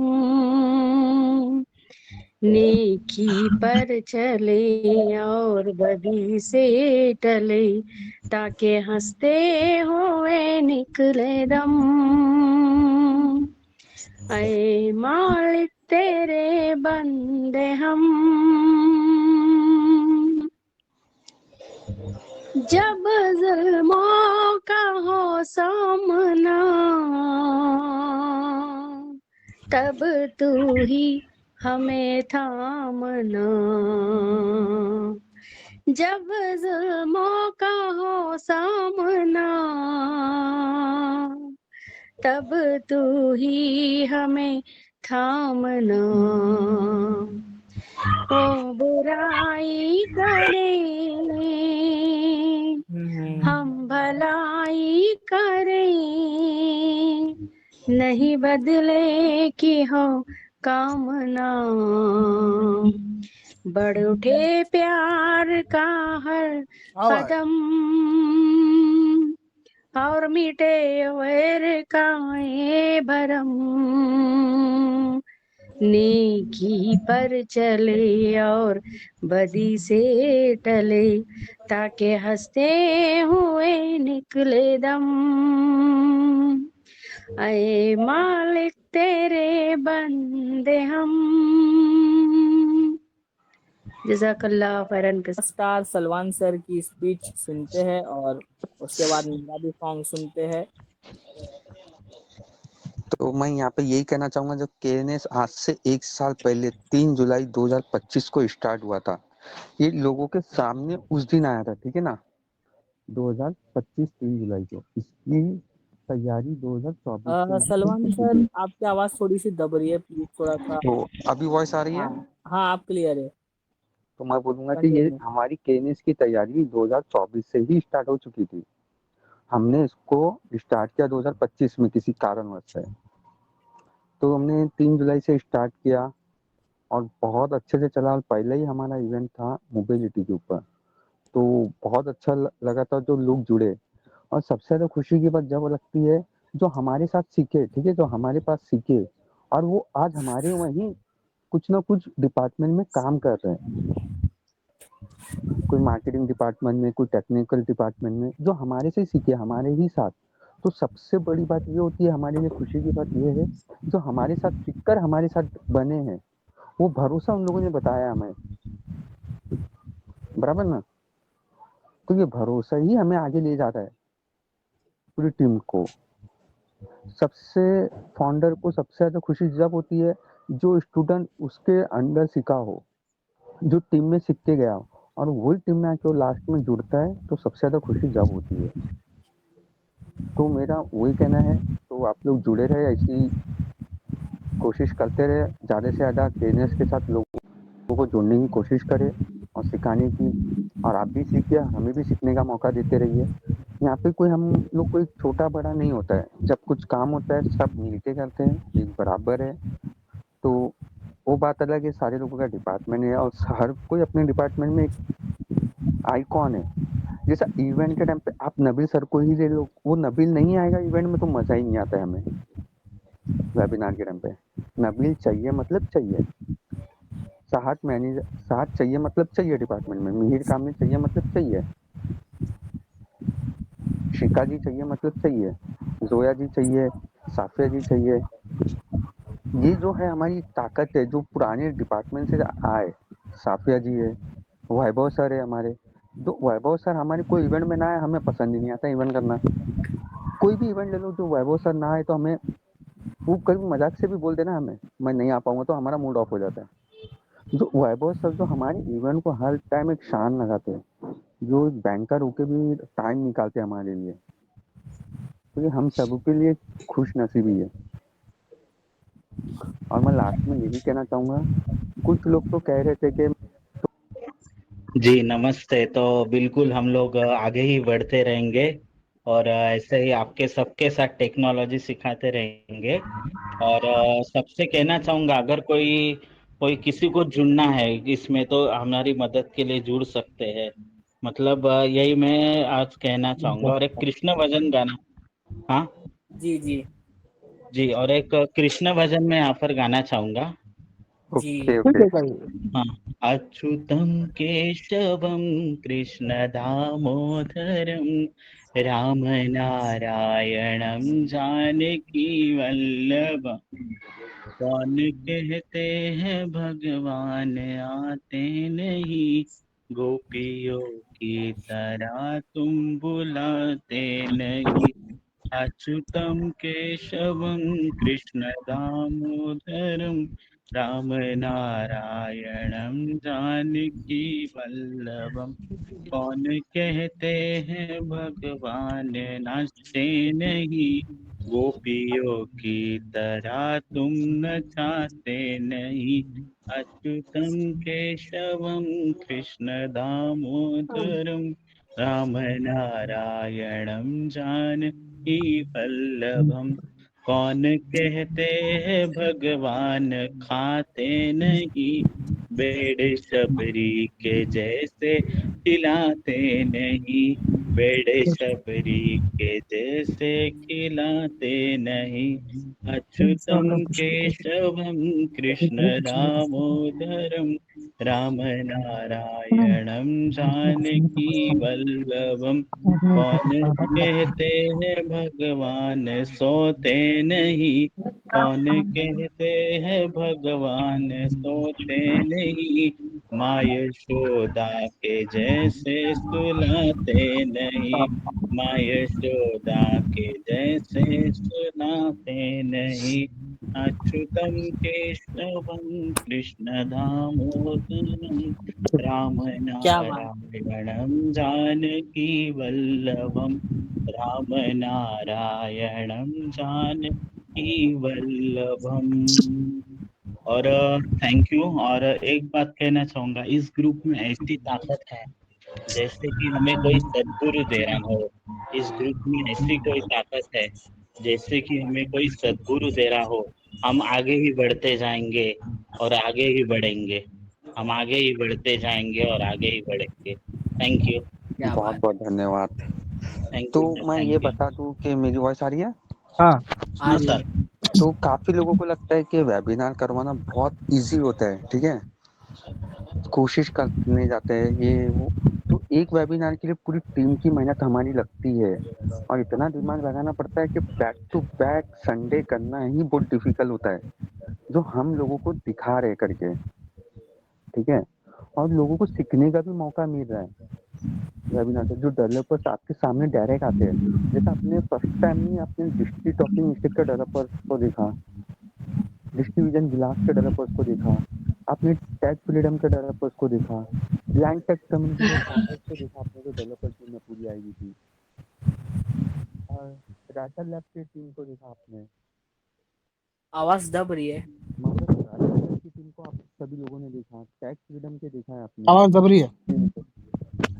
नेकी पर चले और बदी से टले, ताकि हंसते हुए निकले दम। ऐ मालिक तेरे बंदे हम, जब जुल्मों का हो सामना, तब तू ही हमें थामना, जब जुल्मों का हो सामना, तब तू ही हमें थामना। वो बुराई करें हम भलाई करें, नहीं बदले की हो कामना, बढ़ उठे प्यार का हर कदम, और मिटे वैर का ये भरम, नेकी पर चले और बदी से टले, ताकि हंसते हुए निकले दम। ऐ मालिक तेरे बंदे हम। जज़ाकल्लाह खैरन। स्टार सलमान सर की स्पीच सुनते हैं और उसके बाद मेरा भी सॉन्ग सुनते हैं। तो मैं यहाँ पे यही कहना चाहूंगा, जो केएनएस आज से 1 साल पहले 3 जुलाई 2025 को स्टार्ट हुआ था, ये लोगों के सामने उस दिन आया था, ठीक है ना, 2025 3 जुलाई को। इसकी तैयारी 2024 सलमान सर आपकी आवाज थोड़ी सी दब रही है, प्लीज थोड़ा सा। तो अभी वॉइस आ रही है? हाँ आप क्लियर है। तो मैं बोलूंगा कि ये हमारी केएनएस की तैयारी 2024 से ही स्टार्ट हो चुकी थी। हमने इसको स्टार्ट किया 2025 में किसी कारणवश से। तो हमने 3 जुलाई से स्टार्ट किया और बहुत अच्छे से चला। पहले ही हमारा इवेंट था मोबिलिटी के ऊपर, तो बहुत अच्छा लगा था जो लोग जुड़े। और सबसे ज़्यादा खुशी की बात जब लगती है जो हमारे साथ सीखे, ठीक है, जो हमारे पास सीखे और वो आज हमारे वहीं कुछ ना कुछ डिपार्टमेंट में काम कर रहे हैं, कोई मार्केटिंग डिपार्टमेंट में, कोई टेक्निकल डिपार्टमेंट में, जो हमारे से सीखे, हमारे ही साथ। तो सबसे बड़ी बात ये होती है, हमारे लिए खुशी की बात ये है, जो हमारे साथ सीखकर हमारे साथ बने हैं, वो भरोसा उन लोगों ने बताया हमें, बराबर ना। तो ये भरोसा ही हमें आगे ले जाता है पूरी टीम को। सबसे फाउंडर को सबसे ज़्यादा खुशी जब होती है जो स्टूडेंट उसके अंडर सीखा हो, जो टीम में सीख के गया हो, और वही टीम में आके वो लास्ट में जुड़ता है, तो सबसे ज़्यादा खुशी जब होती है। तो मेरा वही कहना है, तो आप लोग जुड़े रहे, ऐसी कोशिश करते रहे, ज़्यादा से ज़्यादा केएनएस के साथ लोगों को जोड़ने की कोशिश करें और सिखाने की। और आप भी सीखिए, हमें भी सीखने का मौका देते रहिए। यहाँ पे कोई हम लोग कोई छोटा बड़ा नहीं होता है, जब कुछ काम होता है सब मिलके करते हैं, एक बराबर है। तो वो बात अलग है, सारे लोगों का डिपार्टमेंट है और हर कोई अपने डिपार्टमेंट में एक आइकॉन है। जैसा इवेंट के टाइम पे आप नबील सर को ही ले लो, वो नबील नहीं आएगा इवेंट में तो मजा ही नहीं आता है हमें। वेबिनार के टाइम पे नबील चाहिए, मतलब चाहिए। साहत मैनेजर साहत चाहिए, मतलब चाहिए डिपार्टमेंट में। मिहिर कामिल चाहिए, मतलब चाहिए। शिका जी चाहिए, मतलब चाहिए। जोया जी चाहिए, साफिया जी चाहिए। ये जो है हमारी ताकत है, जो पुराने डिपार्टमेंट से आए। साफिया जी है, वैभव सर है हमारे। जो वैभव सर हमारे कोई इवेंट में ना आए, हमें पसंद ही नहीं आता इवेंट करना। कोई भी इवेंट ले लो, जो वैभव सर ना आए तो हमें वो कभी मजाक से भी बोल देना हमें मैं नहीं आ पाऊंगा, तो हमारा मूड ऑफ हो जाता है। जो वैभव सर जो हमारे इवेंट को हर टाइम एक शान लगाते हैं, जो बैंकर होके भी टाइम निकालते हैं हमारे लिए, तो ये हम सबके लिए खुश नसीबी है। और मैं लास्ट में यही कहना चाहूंगा, कुछ लोग तो कह रहे थे कि जी नमस्ते। तो बिल्कुल हम लोग आगे ही बढ़ते रहेंगे और ऐसे ही आपके सबके साथ टेक्नोलॉजी सिखाते रहेंगे। और सबसे कहना चाहूँगा, अगर कोई कोई किसी को जुड़ना है इसमें तो हमारी मदद के लिए जुड़ सकते हैं। मतलब यही मैं आज कहना चाहूँगा। और एक कृष्ण भजन गाना, हाँ जी जी जी, और एक कृष्ण भजन में यहाँ पर गाना चाहूँगा। जी हाँ, अच्युतं केशवं कृष्ण दामोदरं राम नारायणं जानकी वल्लभं कौन कहते हैं भगवान आते नहीं, गोपियों की तरह तुम बुलाते नहीं। अच्युतम केशवम कृष्ण दामोदरम, राम नारायणम जानकी वल्लभम। कौन कहते हैं भगवान नाचते नहीं, गोपियों की तरह तुम नचाते नहीं। अच्युतम केशवम कृष्ण दामोदरम, राम नारायणम जानकी वल्लभम। कौन कहते हैं भगवान खाते नहीं, बेड़े शबरी के जैसे खिलाते नहीं। बेड़े शबरी के जैसे खिलाते नहीं। अच्युतम केशवम कृष्ण दामोदरम, राम नारायणम जानकी वल्लभम। कौन कहते हैं भगवान सोते नहीं, कौन कहते हैं भगवान सोते नहीं। माँ यशोदा के जैसे सुलाते नहीं, माँ यशोदा के जैसे सुलाते नहीं। अच्युतम केशवम कृष्ण दामोदरम, राम क्या बात। नारायणम जानकी वल्लभम। राम नारायणम जानकी वल्लभम। और थैंक यू। और एक बात कहना चाहूंगा, इस ग्रुप में ऐसी ताकत है जैसे कि हमें कोई सद्गुरु दे रहा हो। इस ग्रुप में ऐसी कोई ताकत है जैसे कि हमें कोई सद्गुरु दे रहा हो। हम आगे ही बढ़ते जाएंगे और आगे ही बढ़ेंगे। हम आगे ही बढ़ते जाएंगे और आगे ही बढ़ेंगे। Thank you. क्या बहुत बात। बहुत धन्यवाद। थैंक तो यू। मैं ये थैंक यू। बता दूं कि मेरी वॉइस आ रही है। हाँ आ हाँ रही सर। है। तो काफी लोगों को लगता है कि वेबिनार करवाना बहुत इजी होता है, ठीक है, कोशिश करने जाते हैं ये वो। तो एक वेबिनार के लिए पूरी टीम की मेहनत हमारी लगती है और इतना दिमाग लगाना पड़ता है कि बैक टू बैक संडे करना ही बहुत डिफिकल्ट होता है, जो हम लोगों को दिखा रहे करके, ठीक है। और लोगों को सीखने का भी मौका मिल रहा है वेबिनार से। जो डेवलपर्स आपके सामने डायरेक्ट आते हैं, जैसे आपने फर्स्ट टाइम नहीं आपने डिस्ट्री टॉकिंग स्टिक के डेवलपर्स को देखा, डिस्ट्रीब्यूशन गिलास के डेवलपर्स को देखा, आपने टैग फ्रीडम के डेवलपर्स को देखा, ब्लैंक टेक कम्युनिटी के फाउंडर्स को देखा आपने, जो डेवलपर टीम में पूरी आई हुई थी, और राइटर लैब की टीम को देखा आपने, आवाज दब रही है। मगर राइटर लैब की टीम को आप सभी लोगों ने देखा, टैग फ्रीडम के देखा है आपने। आवाज दब रही है।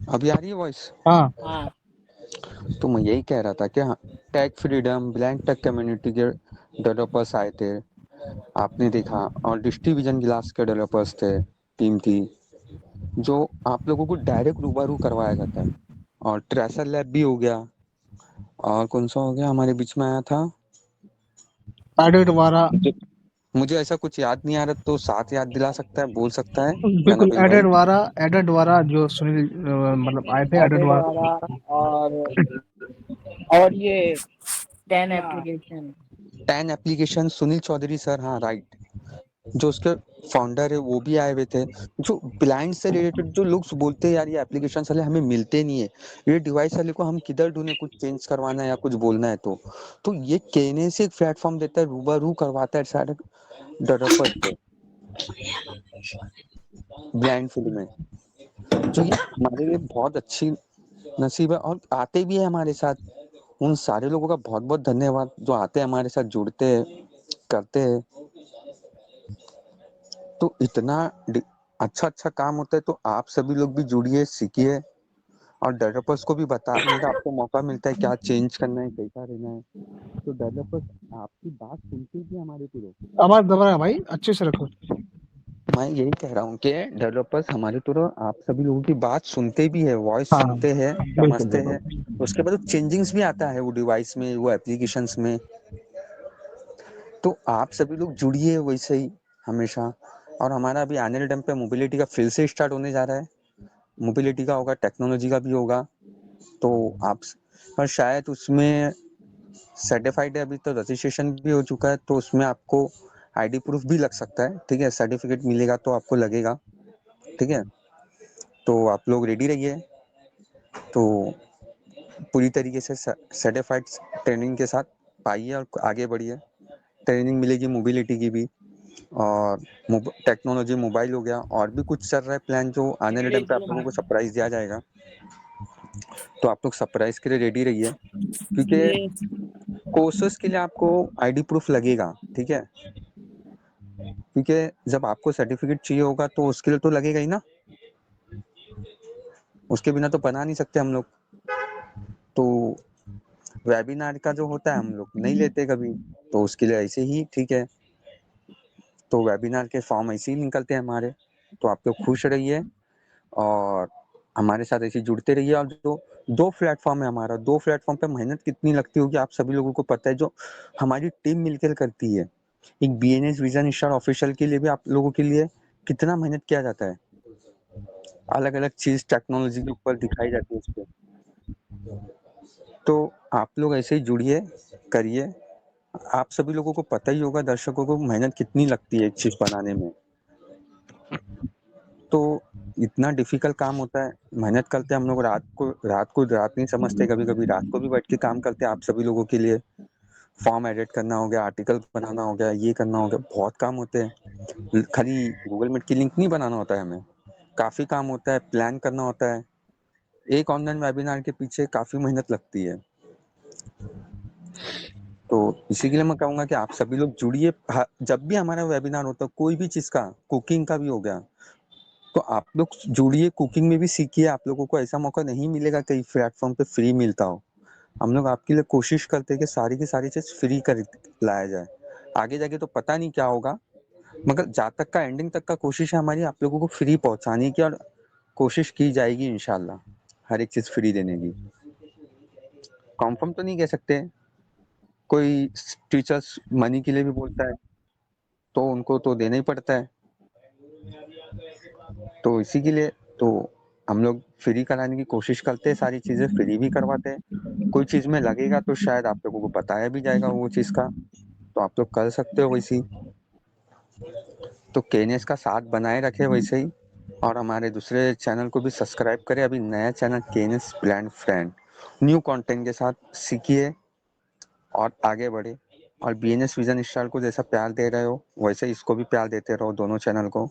अभी आ रही है वॉइस? हाँ हाँ तो मैं यही कह रहा था कि हाँ, tag freedom blank take community के डेवलपर्स आए थे, आपने देखा, और डिस्ट्रीब्यूशन गिलास के डेवलपर्स थे, टीम थी, जो आप लोगों को डायरेक्ट रूबरू करवाया जाता है। और ट्रेसर लैब भी हो गया, और कौन सा हो गया हमारे बीच में आया था, एडिट वारा। मुझे ऐसा कुछ याद नहीं आ रहा, तो साथ याद दिला सकता है, बोल सकता है क्या बिल्कुल नबील भाई? एडेड वारा जो सुनील मतलब आए थे एडेड एडेड वारा। वाला और ये 10 हाँ। Application. 10 application Sunil Chaudhary sir, हाँ राइट, जो उसके फाउंडर है वो भी आए हुए थे। जो ब्लाइंड से रिलेटेड जो लोग बोलते हैं यार ये एप्लीकेशन साले हमें मिलते नहीं है, ये डिवाइस वाले को हम किधर ढूंढे, कुछ चेंज करवाना है या कुछ बोलना है, तो ये कहने से एक प्लेटफॉर्म देता है, रूबरू करवाता है सारे डेवलपर्स को ब्लाइंड फील्ड में, जो ये हमारे लिए बहुत अच्छी नसीब है। और आते भी है हमारे साथ, उन सारे लोगों का बहुत बहुत धन्यवाद जो आते हैं हमारे साथ, जुड़ते हैं, करते हैं। तो इतना अच्छा अच्छा काम होता है, तो आप सभी लोग भी जुड़िए, सीखिए, और डेवलपर्स को भी बताने का आपको मौका मिलता है क्या चेंज करना है, कैसा रहना है। तो डेवलपर्स आपकी बात सुनते भी हमारे पूरे। आवाज दब रहा है भाई, अच्छे से रखो। मैं यही कह रहा हूँ कि डेवलपर्स हमारे तरह आप सभी लोगों की बात सुनते भी है, वॉइस हाँ सुनते हैं, बिल्कुल समझते बिल्कुल। हैं, उसके बाद चेंजिंग्स भी आता है वो डिवाइस में, वो एप्लीकेशंस में। तो आप सभी लोग जुड़िए वैसे ही हमेशा। और हमारा अभी आने वाले टाइम पे मोबिलिटी का फिर से स्टार्ट होने जा रहा है, मोबिलिटी का होगा, टेक्नोलॉजी का भी होगा। तो आप, और शायद उसमें सर्टिफाइड है, अभी तो रजिस्ट्रेशन भी हो चुका है, तो उसमें आपको आईडी प्रूफ भी लग सकता है, ठीक है, सर्टिफिकेट मिलेगा तो आपको लगेगा, ठीक है। तो आप लोग रेडी रहिए, तो पूरी तरीके से सर्टिफाइड ट्रेनिंग के साथ पाइए और आगे बढ़िए। ट्रेनिंग मिलेगी मोबिलिटी की भी, और टेक्नोलॉजी, मोबाइल हो गया, और भी कुछ चल रहा है प्लान जो आने वाले टाइम पे आप लोगों को सरप्राइज दिया जाएगा। तो आप लोग सरप्राइज के लिए रेडी रहिए, क्योंकि कोर्सेस के लिए आपको आईडी प्रूफ लगेगा, ठीक है, क्योंकि जब आपको सर्टिफिकेट चाहिए होगा तो उसके लिए तो लगेगा ही ना, उसके बिना तो बना नहीं सकते हम लोग। तो वेबिनार का जो होता है हम लोग नहीं लेते कभी, तो उसके लिए ऐसे ही ठीक है, तो वेबिनार के फॉर्म ऐसे ही निकलते हैं हमारे। तो आप लोग खुश रहिए और हमारे साथ ऐसे जुड़ते रहिए। और जो 2 प्लेटफॉर्म है हमारा, 2 प्लेटफॉर्म पे मेहनत कितनी लगती होगी आप सभी लोगों को पता है, जो हमारी टीम मिलकर करती है। एक बीएनएस विजन स्टार ऑफिशियल के लिए भी आप लोगों के लिए कितना मेहनत किया जाता है, अलग अलग चीज टेक्नोलॉजी के ऊपर दिखाई जाती है उस पर। तो आप लोग ऐसे ही जुड़िए, करिए। आप सभी लोगों को पता ही होगा, दर्शकों को, मेहनत कितनी लगती है एक चीज बनाने में। तो इतना डिफिकल्ट काम होता है, मेहनत करते हैं हम लोग, रात नहीं समझते, कभी कभी रात को भी बैठ के काम करते हैं आप सभी लोगों के लिए। फॉर्म एडिट करना हो गया, आर्टिकल बनाना हो गया, ये करना हो गया, बहुत काम होते हैं। खाली गूगल मीट की लिंक नहीं बनाना होता है हमें, काफी काम होता है, प्लान करना होता है। एक ऑनलाइन वेबिनार के पीछे काफी मेहनत लगती है। तो इसी के लिए मैं कहूंगा कि आप सभी लोग जुड़िए। जब भी हमारा वेबिनार होता है, कोई भी चीज का, कुकिंग का भी हो गया, तो आप लोग जुड़िए, कुकिंग में भी सीखिए। आप लोगों को ऐसा मौका नहीं मिलेगा कई प्लेटफॉर्म पे फ्री मिलता हो। हम लोग आपके लिए कोशिश करते हैं कि सारी की सारी चीज फ्री कर लाया जाए। आगे जाके तो पता नहीं क्या होगा, मगर जहाँ तक का एंडिंग तक का कोशिश है हमारी आप लोगों को फ्री पहुंचाने की, और कोशिश की जाएगी इंशाल्लाह हर एक चीज फ्री देने की। कंफर्म तो नहीं कह सकते, कोई टीचर्स मनी के लिए भी बोलता है, तो उनको तो देना ही पड़ता है। तो इसी के लिए तो हम लोग फ्री कराने की कोशिश करते हैं, सारी चीजें फ्री भी करवाते हैं। कोई चीज में लगेगा तो शायद आप लोगों को बताया भी जाएगा वो चीज का, तो आप लोग कर सकते हो वैसे ही। तो केनेस का साथ बनाए रखे वैसे ही, और हमारे दूसरे चैनल को भी सब्सक्राइब करें। अभी नया channel KNS brand friend, new content के साथ सीखिए और आगे बढ़े। और बीएनएस विजन स्टार को जैसा प्यार दे रहे हो वैसे इसको भी प्यार देते रहो, दोनों चैनल को।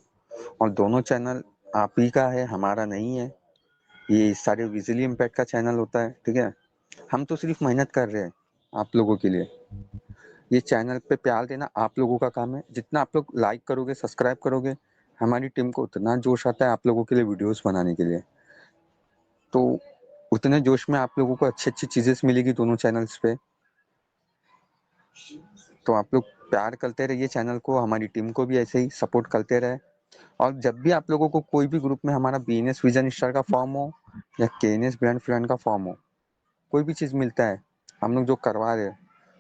और दोनों चैनल आप ही का है, हमारा नहीं है। ये सारे विजुअली इम्पैक्ट का चैनल होता है, ठीक है। हम तो सिर्फ मेहनत कर रहे हैं आप लोगों के लिए। ये चैनल पे प्यार देना आप लोगों का काम है। जितना आप लोग लाइक करोगे, सब्सक्राइब करोगे, हमारी टीम को उतना जोश आता है आप लोगों के लिए वीडियोस बनाने के लिए। तो उतने जोश में आप लोगों को अच्छी अच्छी चीजें मिलेगी दोनों चैनल्स पे। तो आप लोग प्यार करते रहिए चैनल को, हमारी टीम को भी ऐसे ही सपोर्ट करते रहे। और जब भी आप लोगों को कोई भी ग्रुप में हमारा बीएनएस विजन स्टार का फॉर्म हो या केएनएस ब्रांड फ्रेंड का फॉर्म हो, कोई भी चीज मिलता है हम लोग जो करवा रहे हैं,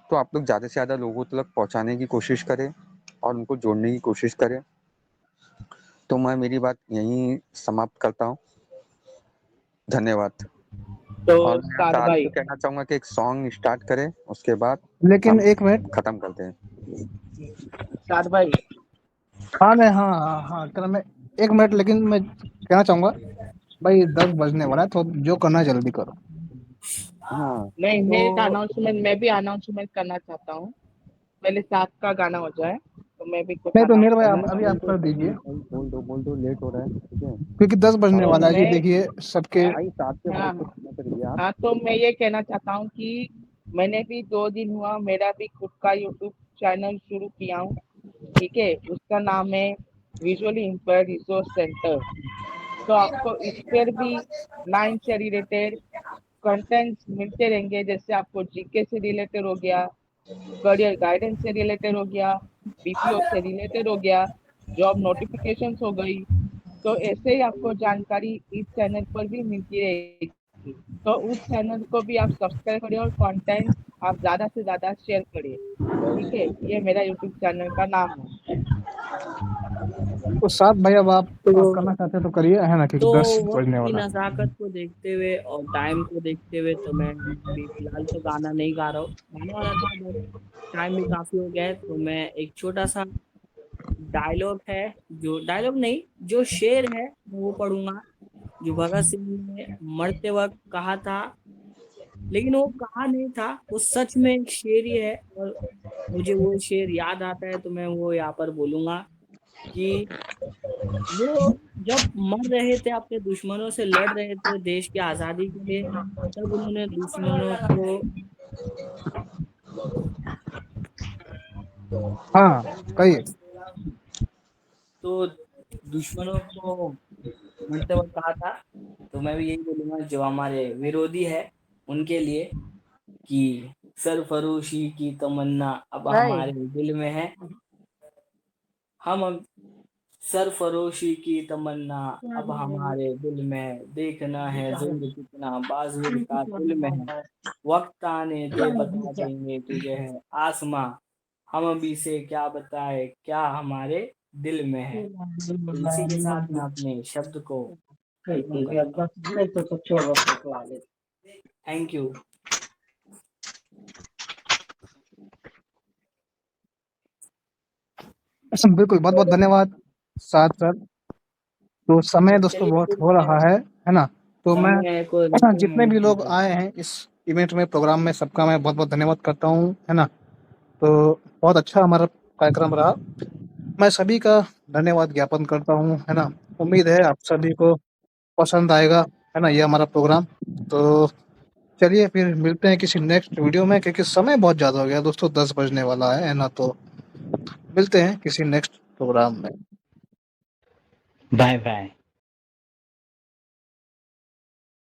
तो आप लोग ज्यादा से ज्यादा लोगों तक पहुंचाने की कोशिश करें और उनको जोड़ने की कोशिश करें। तो मैं मेरी बात यहीं समाप्त करता हूँ, धन्यवाद। तो और मैं साद साथ भाई, को कहना चाहूंगा कि एक सॉन्ग स्टार्ट करें, उसके बाद लेकिन हम एक मिनट, खत्म करते हैं। साद भाई, हाँ मैं, हाँ कर मैं, एक मिनट, लेकिन मैं कहना चाहूंगा भाई 10 बजने वाला है, तो जो करना है जल्दी करो। हाँ नहीं, मैं एक तो अनाउंसमेंट, मैं भी अनाउंसमेंट करना चाहता हूँ। पहले साथ का गाना हो जाए तो मैं भी कुछ नहीं तो अनाउंस मेरे भाई करना अभी आप चाहूँ। कर दीजिए, बोल दो, लेट हो रहा है, ठीक है। क्योंकि 10 बजने तो वाला है जी, मैं, देखिए सबके। भाई साथ से हाँ बात तो करिए आप। हाँ, तो मैं ये कहना चाहता हूँ कि मैंने भी 2 दिन हुआ मेरा भी खुद का यूट्यूब चैनल शुरू किया हूँ, ठीक है। उसका नाम है विजुअली इम्पेयर्ड रिसोर्स सेंटर। तो आपको इस पर भी लाइन से रिलेटेड कंटेंट्स मिलते रहेंगे, जैसे आपको जीके से रिलेटेड हो गया, करियर गाइडेंस से रिलेटेड हो गया, बीपीओ से रिलेटेड हो गया, जॉब नोटिफिकेशंस हो गई। तो ऐसे ही आपको जानकारी इस चैनल पर भी मिलती रहेगी। तो उस चैनल को भी आप सब्सक्राइब करिए और कंटेंट आप ज़्यादा से ज़्यादा शेयर करिए, ठीक है। ये मेरा यूट्यूब चैनल का नाम है। तो साथ भाई अब आप तो करना चाहते हैं तो करिए, है ना, क्योंकि तो 10 वक्त बजने की वाला है। नज़ाकत को देखते हुए और टाइम को देखते हुए तो मैं अभी फिलहाल तो गाना नहीं गा रहा हूँ, गाने वाला था बट टाइम भी काफ़ी हो गया है, तो मैं एक छोटा सा डायलॉग है, जो डायलॉग नहीं, जो शेर है मैं वो पढ़ूंगा, जो भगत सिंह ने मरते वक्त कहा था, लेकिन वो कहा नहीं था, वो सच में एक शेर ही है और मुझे वो शेर याद आता है तो मैं वो यहाँ पर बोलूंगा कि वो जब मर रहे थे, अपने दुश्मनों से लड़ रहे थे देश की आजादी के लिए, तब उन्होंने दुश्मनों को हाँ कहिए। तो दुश्मनों को मरते वक्त कहा था, तो मैं भी यही बोलूंगा जो हमारे विरोधी है उनके लिए कि सरफरोशी की तमन्ना अब हमारे दिल में है, हम अब सरफरोशी की तमन्ना अब हमारे दिल में, देखना है जोर कितना बाजुर का दिल में है, वक्त आने दे बता देंगे तुझे है आसमां, हम अभी से क्या बताए क्या हमारे दिल में है। तो इसी के साथ मैं अपने शब्द को थैंक यू। बिल्कुल, बहुत बहुत धन्यवाद साथ सर। तो समय दोस्तों बहुत हो रहा है ना? तो मैं जितने भी लोग आए हैं इस इवेंट में, प्रोग्राम में, सबका मैं बहुत बहुत धन्यवाद करता हूँ, है ना? तो बहुत अच्छा हमारा कार्यक्रम रहा, मैं सभी का धन्यवाद ज्ञापन करता हूँ, है ना? उम्मीद है आप सभी को पसंद आएगा, है ना, ये हमारा प्रोग्राम। तो चलिए फिर मिलते हैं किसी नेक्स्ट वीडियो में, क्योंकि समय बहुत ज़्यादा हो गया दोस्तों, 10 बजने वाला है ना? तो मिलते हैं किसी नेक्स्ट प्रोग्राम में। Bye bye.